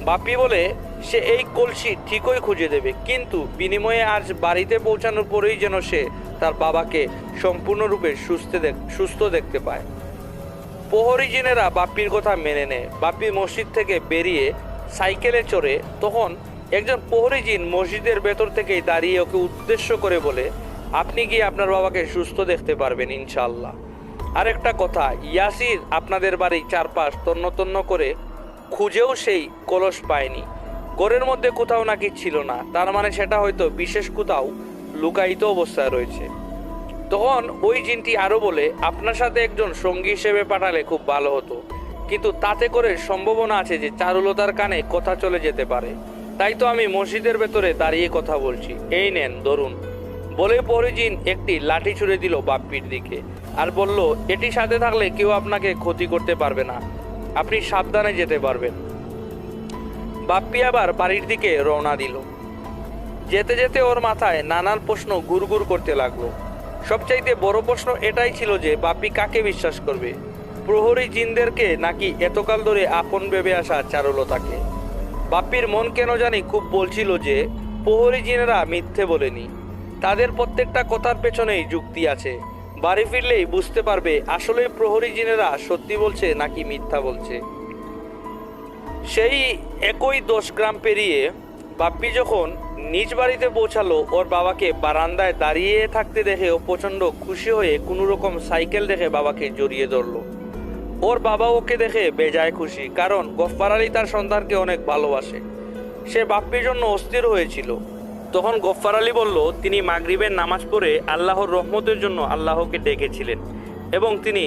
বাপি বলে, সে এই কলসি ঠিকই খুঁজে দেবে, কিন্তু বিনিময়ে আজ বাড়িতে পৌঁছানোর পরেই যেন সে তার বাবাকে সম্পূর্ণরূপে সুস্থ দেখতে পায়। প্রহরী জিনেরা বাপ্পির কথা মেনে নেয়। বাপ্পি মসজিদ থেকে বেরিয়ে সাইকেলে চড়ে, তখন একজন প্রহরী জিন মসজিদের ভেতর থেকেই দাঁড়িয়ে ওকে উদ্দেশ্য করে বলে, আপনি গিয়ে আপনার বাবাকে সুস্থ দেখতে পারবেন ইনশাআল্লাহ। আরেকটা কথা, ইয়াসির আপনাদের বাড়ির চারপাশ তন্ন তন্ন করে খুঁজেও সেই কলস পায়নি। ঘরের মধ্যে কোথাও নাকি ছিল না, তার মানে সেটা হয়তো বিশেষ কোথাও লুকায়িত অবস্থায় রয়েছে। তখন ওই জিনটি আরো বলে, আপনার সাথে একজন সঙ্গী হিসেবে পাঠালে খুব ভালো হতো, কিন্তু তাতে করে সম্ভাবনা আছে যে চারুলতার কানে কথা চলে যেতে পারে। তাই তো আমি মসজিদের ভেতরে দাঁড়িয়ে কথা বলছি। এই নেন, ধরুন। বলে প্রহরী জিন একটি লাঠি ছুঁড়ে দিল বাপ্পির দিকে আর বলল, এটি সাথে থাকলে কেউ আপনাকে ক্ষতি করতে পারবে না, আপনি সাবধানে যেতে পারবেন। বাপ্পি আবার বাড়ির দিকে রওনা দিল। যেতে যেতে ওর মাথায় নানান প্রশ্ন গুড়গুড় করতে লাগলো। সবচাইতে বড় প্রশ্ন এটাই ছিল যে বাপ্পি কাকে বিশ্বাস করবে, প্রহরী জিনদেরকে নাকি এতকাল ধরে আপন ভেবে আসা চারুলতাকে। বাপ্পির মন কেন জানি খুব বলছিল যে প্রহরী জিনেরা মিথ্যে বলেনি, তাদের প্রত্যেকটা কথার পেছনেই যুক্তি আছে। বাড়ি ফিরলেই বুঝতে পারবে আসলে প্রহরী জিনেরা সত্যি বলছে নাকি মিথ্যা বলছে। সেই একই 10 গ্রাম পেরিয়ে বাপ্পি যখন নিজ বাড়িতে পৌঁছালো, ওর বাবাকে বারান্দায় দাঁড়িয়ে থাকতে দেখে ও প্রচণ্ড খুশি হয়ে কোনো রকম সাইকেল দেখে বাবাকে জড়িয়ে ধরলো। ওর বাবা ওকে দেখে বেজায় খুশি, কারণ গফফার আলী তার সন্তানকে অনেক ভালোবাসে। সে বাপ্পির জন্য অস্থির হয়েছিল। তখন গফফার আলী বলল, তিনি মাগরিবের নামাজ পড়ে আল্লাহর রহমতের জন্য আল্লাহকে ডেকেছিলেন এবং তিনি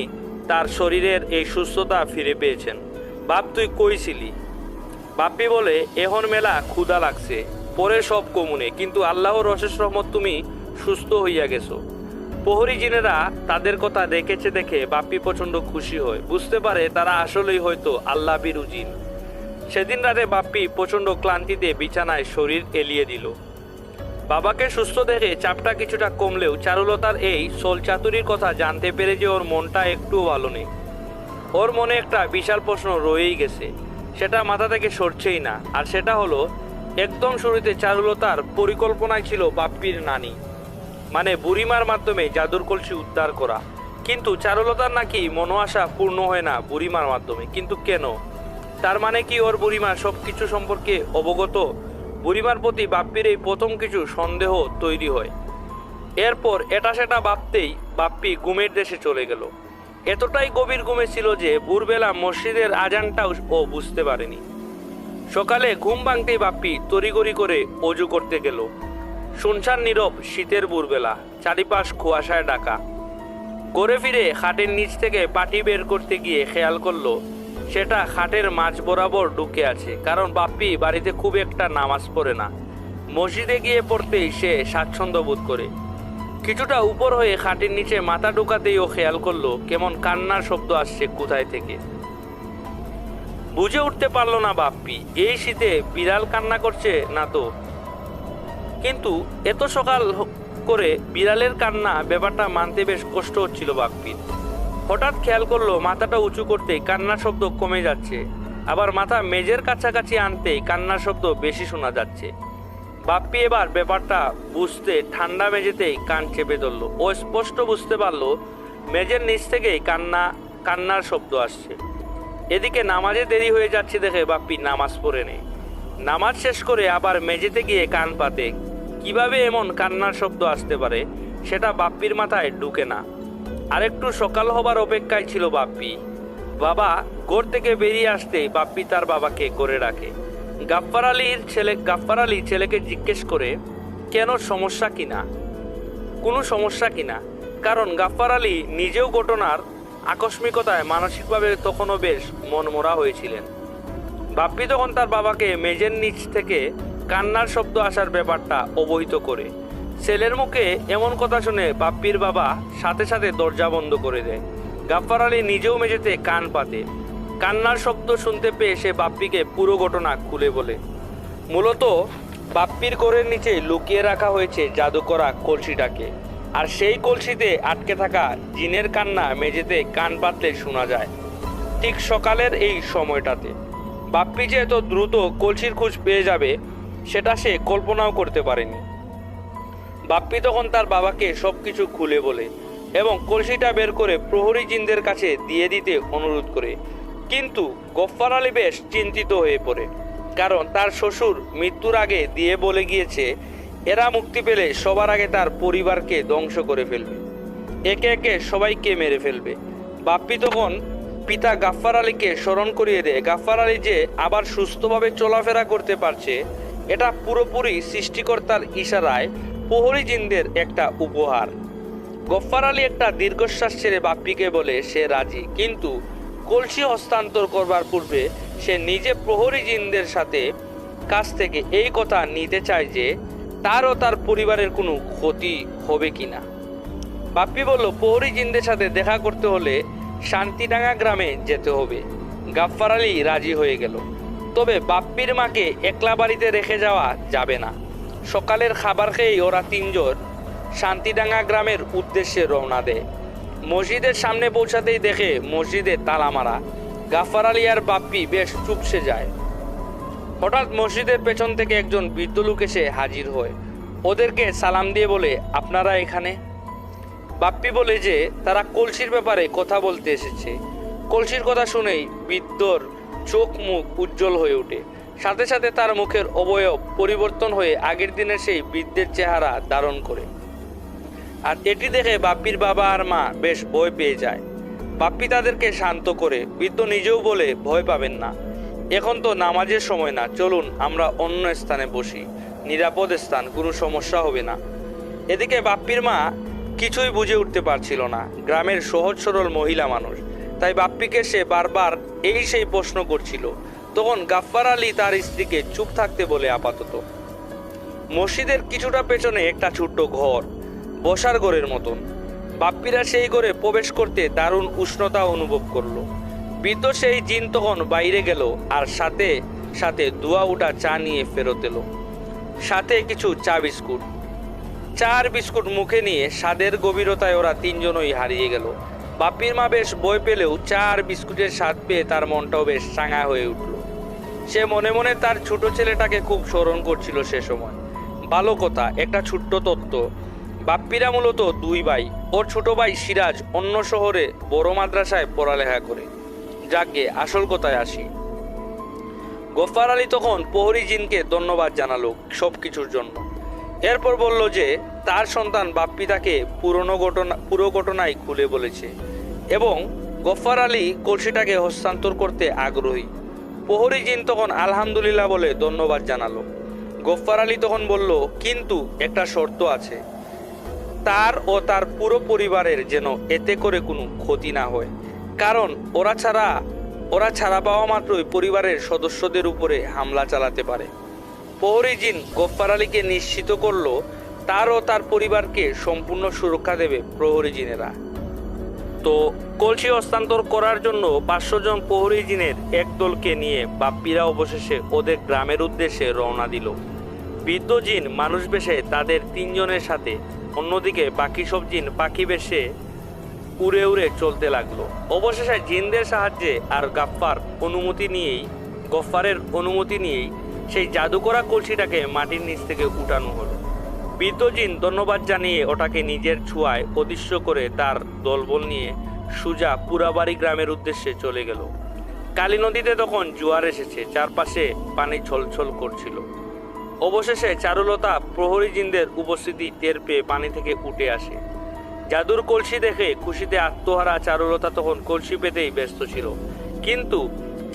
তার শরীরের এই সুস্থতা ফিরে পেয়েছেন। বাপ, তুই কই ছিলি? বাপ্পি বলে, এখন মেলা ক্ষুধা লাগছে, পরে সব কমুনে, কিন্তু আল্লাহর অশেষ রহমত তুমি সুস্থ হইয়া গেছো। প্রহরী জিনেরা তাদের কথা দেখেছে দেখে বাপ্পি প্রচণ্ড খুশি হয়, বুঝতে পারে তারা আসলেই হয়তো আল্লাহ বিরু জিন। সেদিন রাতে বাপ্পি প্রচণ্ড ক্লান্তিতে বিছানায় শরীর এলিয়ে দিল। বাবাকে সুস্থ দেখে চাপটা কিছুটা কমলেও চারুলতার এই সোল চাতুরির কথা জানতে পেরে যে ওর মনটা একটুও ভালো নেই। ওর মনে একটা বিশাল প্রশ্ন রয়েই গেছে, সেটা মাথা থেকে সরছেই না। আর সেটা হলো, একদম শুরুতে চারুলতার পরিকল্পনায় ছিল বাপ্পির নানি মানে বুড়িমার মাধ্যমে জাদুর কলসি উদ্ধার করা, কিন্তু চারুলতার নাকি মনোআশা পূর্ণ হয় না বুড়িমার মাধ্যমে। কিন্তু কেন? তার মানে কি ওর বুড়িমা সব কিছু সম্পর্কে অবগত? বুড়িমার প্রতি বাপ্পির এই প্রথম কিছু সন্দেহ তৈরি হয়। এরপর এটা সেটা ভাবতেই বাপ্পি ঘুমের দেশে চলে গেল। এতটাই গভীর ঘুমে ছিল যে ভোরবেলা মসজিদের আজানটাও ও বুঝতে পারেনি। সকালে ঘুম ভাঙতেই বাপ্পি তড়িঘড়ি করে অজু করতে গেল। শুনশান নীরব শীতের ভোরবেলা, চারিপাশ কুয়াশায় ঢাকা। ঘরে ফিরে খাটের নিচ থেকে পাটি বের করতে গিয়ে খেয়াল করলো সেটা খাটের মাঝ বরাবর ঢুকে আছে, কারণ বাপ্পি বাড়িতে খুব একটা নামাজ পড়ে না। মসজিদে গিয়ে পড়তেই সে স্বাচ্ছন্দ্য বোধ করে। কিছুটা উপর হয়ে খাটের নিচে মাথা ঢুকাতেই ও খেয়াল করলো কেমন কান্নার শব্দ আসছে কোথায় থেকে। বুঝে উঠতে পারলো না বাপ্পি এই শীতে বিড়াল কান্না করছে না তো, কিন্তু এত সকাল করে বিড়ালের কান্না ব্যাপারটা মানতে বেশ কষ্ট হচ্ছিল বাপ্পির। হঠাৎ খেয়াল করলো মাথাটা উঁচু করতেই কান্নার শব্দ কমে যাচ্ছে, আবার মাথা মেজের কাছাকাছি আনতেই কান্নার শব্দ বেশি শোনা যাচ্ছে। বাপ্পি এবার ব্যাপারটা বুঝতে ঠান্ডা মেঝেতেই কান চেপে ধরলো। ও স্পষ্ট বুঝতে পারলো মেঝের নিচ থেকেই কান্নার শব্দ আসছে। এদিকে নামাজে দেরি হয়ে যাচ্ছে দেখে বাপ্পি নামাজ পড়ে নেয়। নামাজ শেষ করে আবার মেঝেতে গিয়ে কান পাতে। কিভাবে এমন কান্নার শব্দ আসতে পারে সেটা বাপ্পির মাথায় ঢুকে না। আরেকটু সকাল হবার অপেক্ষায় ছিল বাপ্পি। বাবা ঘর থেকে বেরিয়ে আসতেই বাপ্পি তার বাবাকে করে রাখে। গাফফার আলী ছেলেকে জিজ্ঞেস করে কেন, সমস্যা কিনা, কোনো সমস্যা কিনা। কারণ গাফফার আলী নিজেও ঘটনার আকস্মিকতায় মানসিকভাবে তখনও বেশ মনমরা হয়েছিলেন। বাপ্পি তখন তার বাবাকে মেঝের নিচ থেকে কান্নার শব্দ আসার ব্যাপারটা অবহিত করে। ছেলের মুখে এমন কথা শুনে বাপ্পির বাবা সাথে সাথে দরজা বন্ধ করে দেয়। গাফফার আলী নিজেও মেঝেতে কান পাতে। কান্নার শব্দ শুনতে পেয়ে সে বাপ্পিকে পুরো ঘটনা খুলে বলে। মূলত বাপ্পির ঘরের নিচে লুকিয়ে রাখা হয়েছে জাদু করা কলসিটাকে, আর সেই কলসিতে আটকে থাকা জিনের কান্না মেঝেতে কান পাতলে শোনা যায় ঠিক সকালের এই সময়টাতে। বাপ্পি যে এত দ্রুত কলসির খোঁজ পেয়ে যাবে সেটা সে কল্পনাও করতে পারেনি। বাপ্পি তখন তার বাবাকে সবকিছু খুলে বলে এবং কলসিটা বের করে প্রহরী জিনদের কাছে দিয়ে দিতে অনুরোধ করে। কিন্তু গফফার আলী বেশ চিন্তিত হয়ে পড়ে, কারণ তার শ্বশুর মৃত্যুর আগে দিয়ে বলে গিয়েছে এরা মুক্তি পেলে সবার আগে তার পরিবারকে ধ্বংস করে ফেলবে, একে একে সবাইকে মেরে ফেলবে। বাপ্পি তখন পিতা গাফফার আলীকে স্মরণ করিয়ে দেয় গাফফার আলী যে আবার সুস্থভাবে চলাফেরা করতে পারছে এটা পুরোপুরি সৃষ্টিকর্তার ইশারায় প্রহরী জিনদের একটা উপহার। গফফার আলী একটা দীর্ঘশ্বাস ছেড়ে বাপ্পিকে বলে সে রাজি, কিন্তু কলসি হস্তান্তর করবার পূর্বে সে নিজে প্রহরী জিনদের সাথে কাছ থেকে এই কথা নিতে চায় যে তার ও তার পরিবারের কোনো ক্ষতি হবে কিনা। বাপ্পি বলল প্রহরী জিনদের সাথে দেখা করতে হলে শান্তিডাঙ্গা গ্রামে যেতে হবে। গাফফার আলী রাজি হয়ে গেল, তবে বাপ্পির মাকে একলা বাড়িতে রেখে যাওয়া যাবে না। সকালের খাবার খেয়েই ওরা তিনজন শান্তিডাঙ্গা গ্রামের উদ্দেশ্যে রওনা দেয়। মসজিদের সামনে পৌঁছাতেই দেখে মসজিদে তালা মারা। গাফফার আলী আর বাপ্পি বেশ চুপসে যায়। হঠাৎ মসজিদের পেছন থেকে একজন বৃদ্ধ লোক এসে হাজির হয়। ওদেরকে সালাম দিয়ে বলে আপনারা এখানে? বাপ্পি বলে যে তারা কলসির ব্যাপারে কথা বলতে এসেছে। কলসির কথা শুনেই বৃদ্ধর চোখ মুখ উজ্জ্বল হয়ে ওঠে, সাথে সাথে তার মুখের অবয়ব পরিবর্তন হয়ে আগের দিনের সেই বৃদ্ধের চেহারা ধারণ করে। আর এটি দেখে বাপ্পির বাবা আর মা বেশ ভয় পেয়ে যায়। বাপ্পি তাদেরকে শান্ত করে বৃদ্ধ নিজেও বলে ভয় পাবেন না, এখন তো নামাজের সময় না, চলুন আমরা অন্য স্থানে বসি, নিরাপদ স্থান, কোনো সমস্যা হবে না। এদিকে বাপ্পির মা কিছুই বুঝে উঠতে পারছিল না, গ্রামের সহজ সরল মহিলা মানুষ, তাই বাপ্পিকে সে বারবার সেই প্রশ্ন করছিল। তখন গাফফার আলী তার স্ত্রীকে চুপ থাকতে বলে আপাতত। মসজিদের কিছুটা পেছনে একটা ছোট্ট ঘর, বসার ঘরের মতন। বাপ্পিরা সেই ঘরে প্রবেশ করতে দারুণ উষ্ণতা অনুভব করলো। বৃদ্ধ সেই জিন তখন বাইরে গেল আর সাথে সাথে ধোয়া উঠা চা নিয়ে ফেরত এলো, সাথে কিছু চা বিস্কুট। 4 বিস্কুট মুখে নিয়ে স্বাদের গভীরতায় ওরা তিনজনই হারিয়ে গেল। বাপ্পির মা বেশ ভয় পেলেও 4 বিস্কুটের স্বাদ পেয়ে তার মনটাও বেশ চাঙা হয়ে উঠল। সে মনে মনে তার ছোট ছেলেটাকে খুব স্মরণ করছিল সে সময়। ভালো কথা, একটা ছোট্ট তত্ত্ব, বাপ্পিরা মূলত 2 ভাই। ওর ছোট ভাই সিরাজ অন্য শহরে বড় মাদ্রাসায় পড়ালেখা করে। যাকে আসল কথায় আসি, গফফার আলী তখন প্রহরী জিনকে ধন্যবাদ জানালো সব কিছুর জন্য। এরপর বলল যে তার সন্তান বাপ্পি তাকে পুরো ঘটনাই খুলে বলেছে এবং গফফার আলী কলসিটাকে হস্তান্তর করতে আগ্রহী। প্রহরী জিন তখন আলহামদুলিল্লাহ বলে ধন্যবাদ জানালো। গফফার আলী তখন বলল, কিন্তু একটা শর্ত আছে, তার ও তার পুরো পরিবারের যেন এতে করে কোনো ক্ষতি না হয়, কারণ ওরা ছাড়া পাওয়া মাত্রই পরিবারের সদস্যদের উপরে হামলা চালাতে পারে। প্রহরী জিন গফফার আলীকে নিশ্চিত করল তার ও তার পরিবারকে সম্পূর্ণ সুরক্ষা দেবে প্রহরী জিনেরা। তো কলসি হস্তান্তর করার জন্য 500 জন প্রহরী জিনের এক দলকে নিয়ে বাপ্পিরা অবশেষে ওদের গ্রামের উদ্দেশ্যে রওনা দিল। বৃদ্ধ জিন মানুষ বেশে তাদের 3 জনের সাথে, অন্যদিকে বাকি সব জিন পাখি বেশে উড়ে উড়ে চলতে লাগলো। অবশেষে জিনদের সাহায্যে আর গফফারের অনুমতি নিয়েই সেই জাদুকরা কলসিটাকে মাটির নিচ থেকে উঠানো হলো। বৃদ্ধ জিন ধন্যবাদ জানিয়ে ওটাকে নিজের ছোঁয়ায় অদৃশ্য করে তার দলবল নিয়ে সুজা পুরাবাড়ি গ্রামের উদ্দেশ্যে চলে গেল। কালী নদীতে তখন জোয়ার এসেছে, চারপাশে পানি ছলছল করছিল। অবশেষে চারুলতা প্রহরী জিনদের উপস্থিতি টের পেয়ে পানি থেকে উঠে আসে। জাদুর কলসি দেখে খুশিতে আত্মহারা চারুলতা তখন কলসি পেতেই ব্যস্ত ছিল, কিন্তু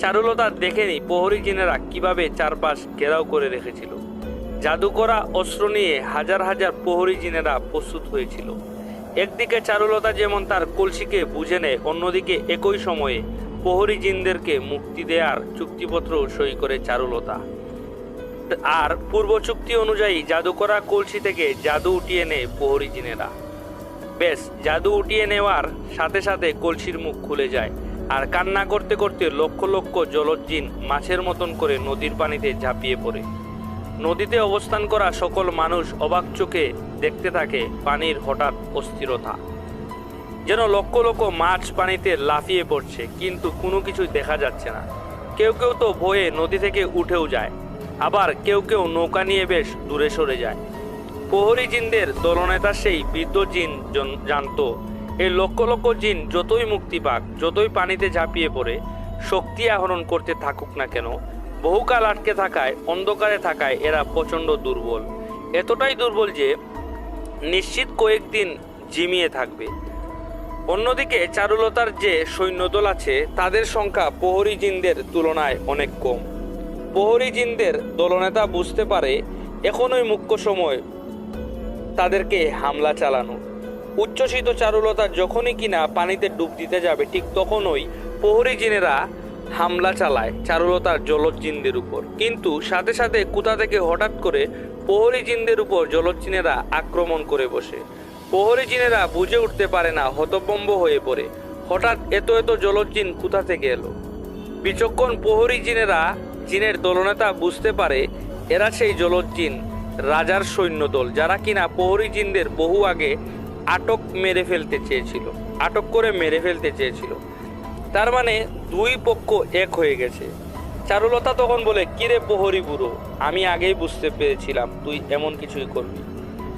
চারুলতা দেখেনি প্রহরী জিনেরা কিভাবে চারপাশ ঘেরাও করে রেখেছিল। জাদু করা অস্ত্র নিয়ে হাজার হাজার প্রহরী জিনেরা প্রস্তুত হয়েছিল। একদিকে চারুলতা যেমন তার কলসিকে বুঝে নেয়, অন্যদিকে একই সময়ে প্রহরী জিনদেরকে মুক্তি দেওয়ার চুক্তিপত্র সই করে চারুলতা। আর পূর্ব চুক্তি অনুযায়ী জাদু করা কলসি থেকে জাদু উঠিয়ে নেয় প্রহরী জিনেরা। বেশ, জাদু উঠিয়ে নেওয়ার সাথে সাথে কলসির মুখ খুলে যায়, আর কান্না করতে করতে লক্ষ লক্ষ জলজ জিন মাছের মতন করে নদীর পানিতে ঝাঁপিয়ে পড়ে। নদীতে অবস্থান করা সকল মানুষ অবাক চোখে দেখতে থাকে পানির হঠাৎ অস্থিরতা, যেন লক্ষ লক্ষ মাছ পানিতে লাফিয়ে পড়ছে, কিন্তু কোনো কিছুই দেখা যাচ্ছে না। কেউ কেউ তো ভয়ে নদী থেকে উঠেও যায়, আবার কেউ কেউ নৌকা নিয়ে বেশ দূরে সরে যায়। প্রহরী জিনদের দলনেতা সেই বৃদ্ধ জিন জানতো এই লক্ষ লক্ষ জিন যতই মুক্তি পাক, যতই পানিতে ঝাঁপিয়ে পড়ে শক্তি আহরণ করতে থাকুক না কেন, বহুকাল আটকে থাকায়, অন্ধকারে থাকায় এরা প্রচণ্ড দুর্বল। এতটাই দুর্বল যে নিশ্চিত কয়েকদিন ঝিমিয়ে থাকবে। অন্যদিকে চারুলতার যে সৈন্যদল আছে তাদের সংখ্যা প্রহরী জিনদের তুলনায় অনেক কম। প্রহরী জিনদের দলনেতা বুঝতে পারে এখনই মুখ্য সময় তাদেরকে হামলা চালানো। উচ্ছ্বসিত চারুলতা যখনই কিনা পানিতে ডুব দিতে যাবে, ঠিক তখনই প্রহরী জিনেরা হামলা চালায় চারুলতার জলজ জিনদের উপর। কিন্তু সাথে সাথে কোথা থেকে হঠাৎ করে প্রহরী জিনদের উপর জলজ জিনেরা আক্রমণ করে বসে। প্রহরী জিনেরা বুঝে উঠতে পারে না, হতভম্ব হয়ে পড়ে, হঠাৎ এত এত জলজ জিন কোথা থেকে এলো। বিচক্ষণ প্রহরী জিনের দলনেতা বুঝতে পারে এরা সেই জলজ জিন রাজার সৈন্যদল, যারা কিনা প্রহরী জিনদের বহু আগে আটক করে মেরে ফেলতে চেয়েছিল। তার মানে 2 পক্ষ এক হয়ে গেছে। চারুলতা তখন বলে, কিরে প্রহরী বুড়ো, আমি আগেই বুঝতে পেরেছিলাম তুই এমন কিছুই করবি।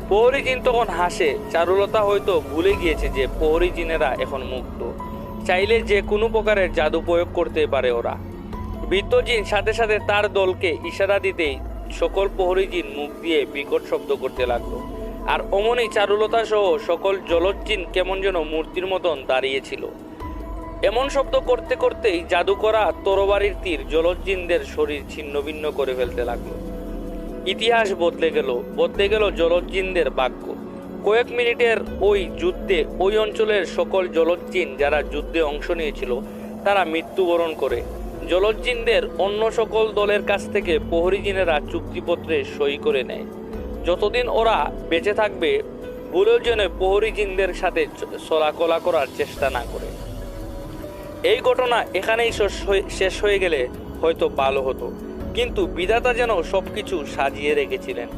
প্রহরী জিন তখন হাসে। চারুলতা হয়তো ভুলে গিয়েছে যে প্রহরী জিনেরা এখন মুক্ত, চাইলে যে কোনো প্রকারের জাদু প্রয়োগ করতে পারে ওরা। বৃদ্ধ জিন সাথে সাথে তার দলকে ইশারা দিতেই সকল প্রহরী জিন মুখ দিয়ে বিকট শব্দ করতে লাগলো। আর অমনি চারুলতা সহ সকল জলজ জিন কেমন যেন মূর্তির মতন দাঁড়িয়েছিল। এমন শব্দ করতে করতেই জাদু করা তরবারির তীর জলজ জিনদের শরীর ছিন্ন ভিন্ন করে ফেলতে লাগলো। ইতিহাস বদলে গেল জলজ জিনদের ভাগ্য। কয়েক মিনিটের ওই যুদ্ধে ওই অঞ্চলের সকল জলজ জিন যারা যুদ্ধে অংশ নিয়েছিল তারা মৃত্যুবরণ করে। জলজ জিনদের অন্য সকল দলের কাছ থেকে প্রহরী জিনেরা চুক্তিপত্রে সই করে নেয়, যতদিন ওরা বেঁচে থাকবে ভুলেও যেন প্রহরী জিনদের সাথে চলাকলা করার চেষ্টা না করে। এই ঘটনা এখানেই শেষ হয়ে গেলে হয়তো ভালো হতো, কিন্তু বিধাতা যেন সবকিছু সাজিয়ে রেখেছিলেন।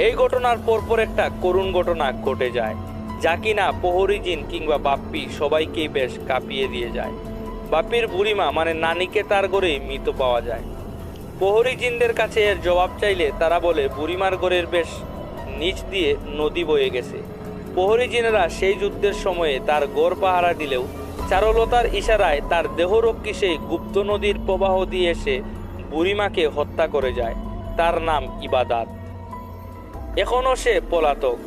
এই ঘটনার পরপর একটা করুণ ঘটনা ঘটে যায়, যা কিনা প্রহরী জিন কিংবা বাপ্পি সবাইকেই বেশ কাঁপিয়ে দিয়ে যায়। বাপ্পির বুড়িমা মানে নানিকে তার ঘরেই মৃত পাওয়া যায়। প্রহরী জিনদের কাছে এর জবাব চাইলে তারা বলে বুড়িমার ঘরের বেশ নিচ দিয়ে নদী বয়ে গেছে। প্রহরী জিনেরা সেই যুদ্ধের সময়ে তার গড় পাহারা দিলেও চারুলতার ইশারায় তার দেহরক্ষী সেই গুপ্ত নদীর প্রবাহ দিয়ে এসে বুড়িমাকে হত্যা করে যায়। তার নাম ইবাদাত। এখনও সে পলাতক।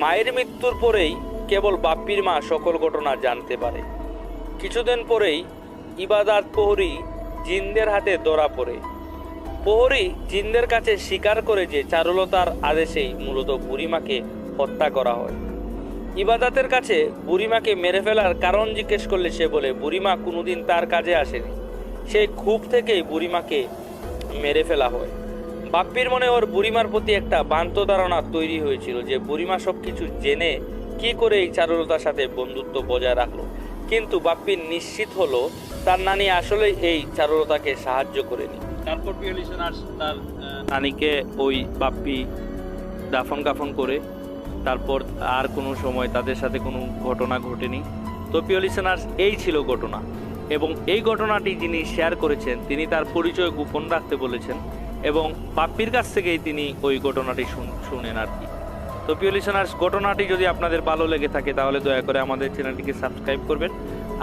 মায়ের মৃত্যুর পরেই কেবল বাপ্পির মা সকল ঘটনা জানতে পারে। কিছুদিন পরেই ইবাদাত প্রহরী জিনদের হাতে ধরা পড়ে। প্রহরী জিনদের কাছে স্বীকার করে যে চারুলতার আদেশেই মূলত বুড়িমাকে হত্যা করা হয়। ইবাদাতের কাছে বুড়িমাকে মেরে ফেলার কারণ জিজ্ঞেস করলে সে বলে বুড়িমা কোনোদিন তার কাজে আসেনি, সেই ক্ষোভ থেকেই বুড়িমাকে মেরে ফেলা হয়। বাপ্পির মনে ওর বুড়িমার প্রতি একটা ভ্রান্ত ধারণা তৈরি হয়েছিল যে বুড়িমা সবকিছু জেনে কি করে এই চারুলতার সাথে বন্ধুত্ব বজায় রাখলো। কিন্তু বাপ্পি নিশ্চিত হলো তার নানি আসলে এই চারুলতাকে সাহায্য করেনি। তারপর প্রিয় লিসেনার্স, তার নানিকে ওই বাপ্পি দাফন কাফন করে তারপর আর কোনো সময় তাদের সাথে কোনো ঘটনা ঘটেনি। তো প্রিয় লিসেনার্স, এই ছিল ঘটনা, এবং এই ঘটনাটি যিনি শেয়ার করেছেন তিনি তার পরিচয় গোপন রাখতে বলেছেন এবং বাপ্পির কাছ থেকেই তিনি ওই ঘটনাটি শুনেন আর কি। তো প্রিয় লিসেনার্স, ঘটনাটি যদি আপনাদের ভালো লেগে থাকে তাহলে দয়া করে আমাদের চ্যানেলটিকে সাবস্ক্রাইব করবেন,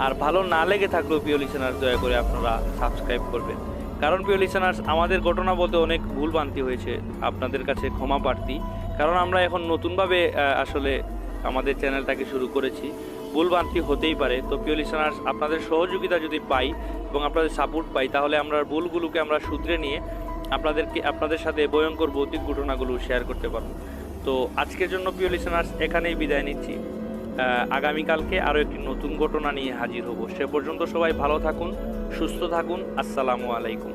আর ভালো না লেগে থাকলেও প্রিয় লিসেনার্স দয়া করে আপনারা সাবস্ক্রাইব করবেন। কারণ প্রিয় লিসেনার্স, আমাদের ঘটনা বলতে অনেক ভুলভ্রান্তি হয়েছে, আপনাদের কাছে ক্ষমা প্রার্থী। কারণ আমরা এখন নতুনভাবে আসলে আমাদের চ্যানেলটাকে শুরু করেছি, ভুলভ্রান্তি হতেই পারে। তো প্রিয় লিসেনার্স, আপনাদের সহযোগিতা যদি পাই এবং আপনাদের সাপোর্ট পাই তাহলে আমরা ভুলগুলোকে আমরা শুধরে নিয়ে আপনাদের সাথে ভয়ঙ্কর ভৌতিক ঘটনাগুলো শেয়ার করতে পারবো। তো আজকের জন্য প্রিয় লিসেনার্স এখানেই বিদায় নিচ্ছি। আগামীকালকে আরও একটি নতুন ঘটনা নিয়ে হাজির হব। সে পর্যন্ত সবাই ভালো থাকুন, সুস্থ থাকুন। আসসালামু আলাইকুম।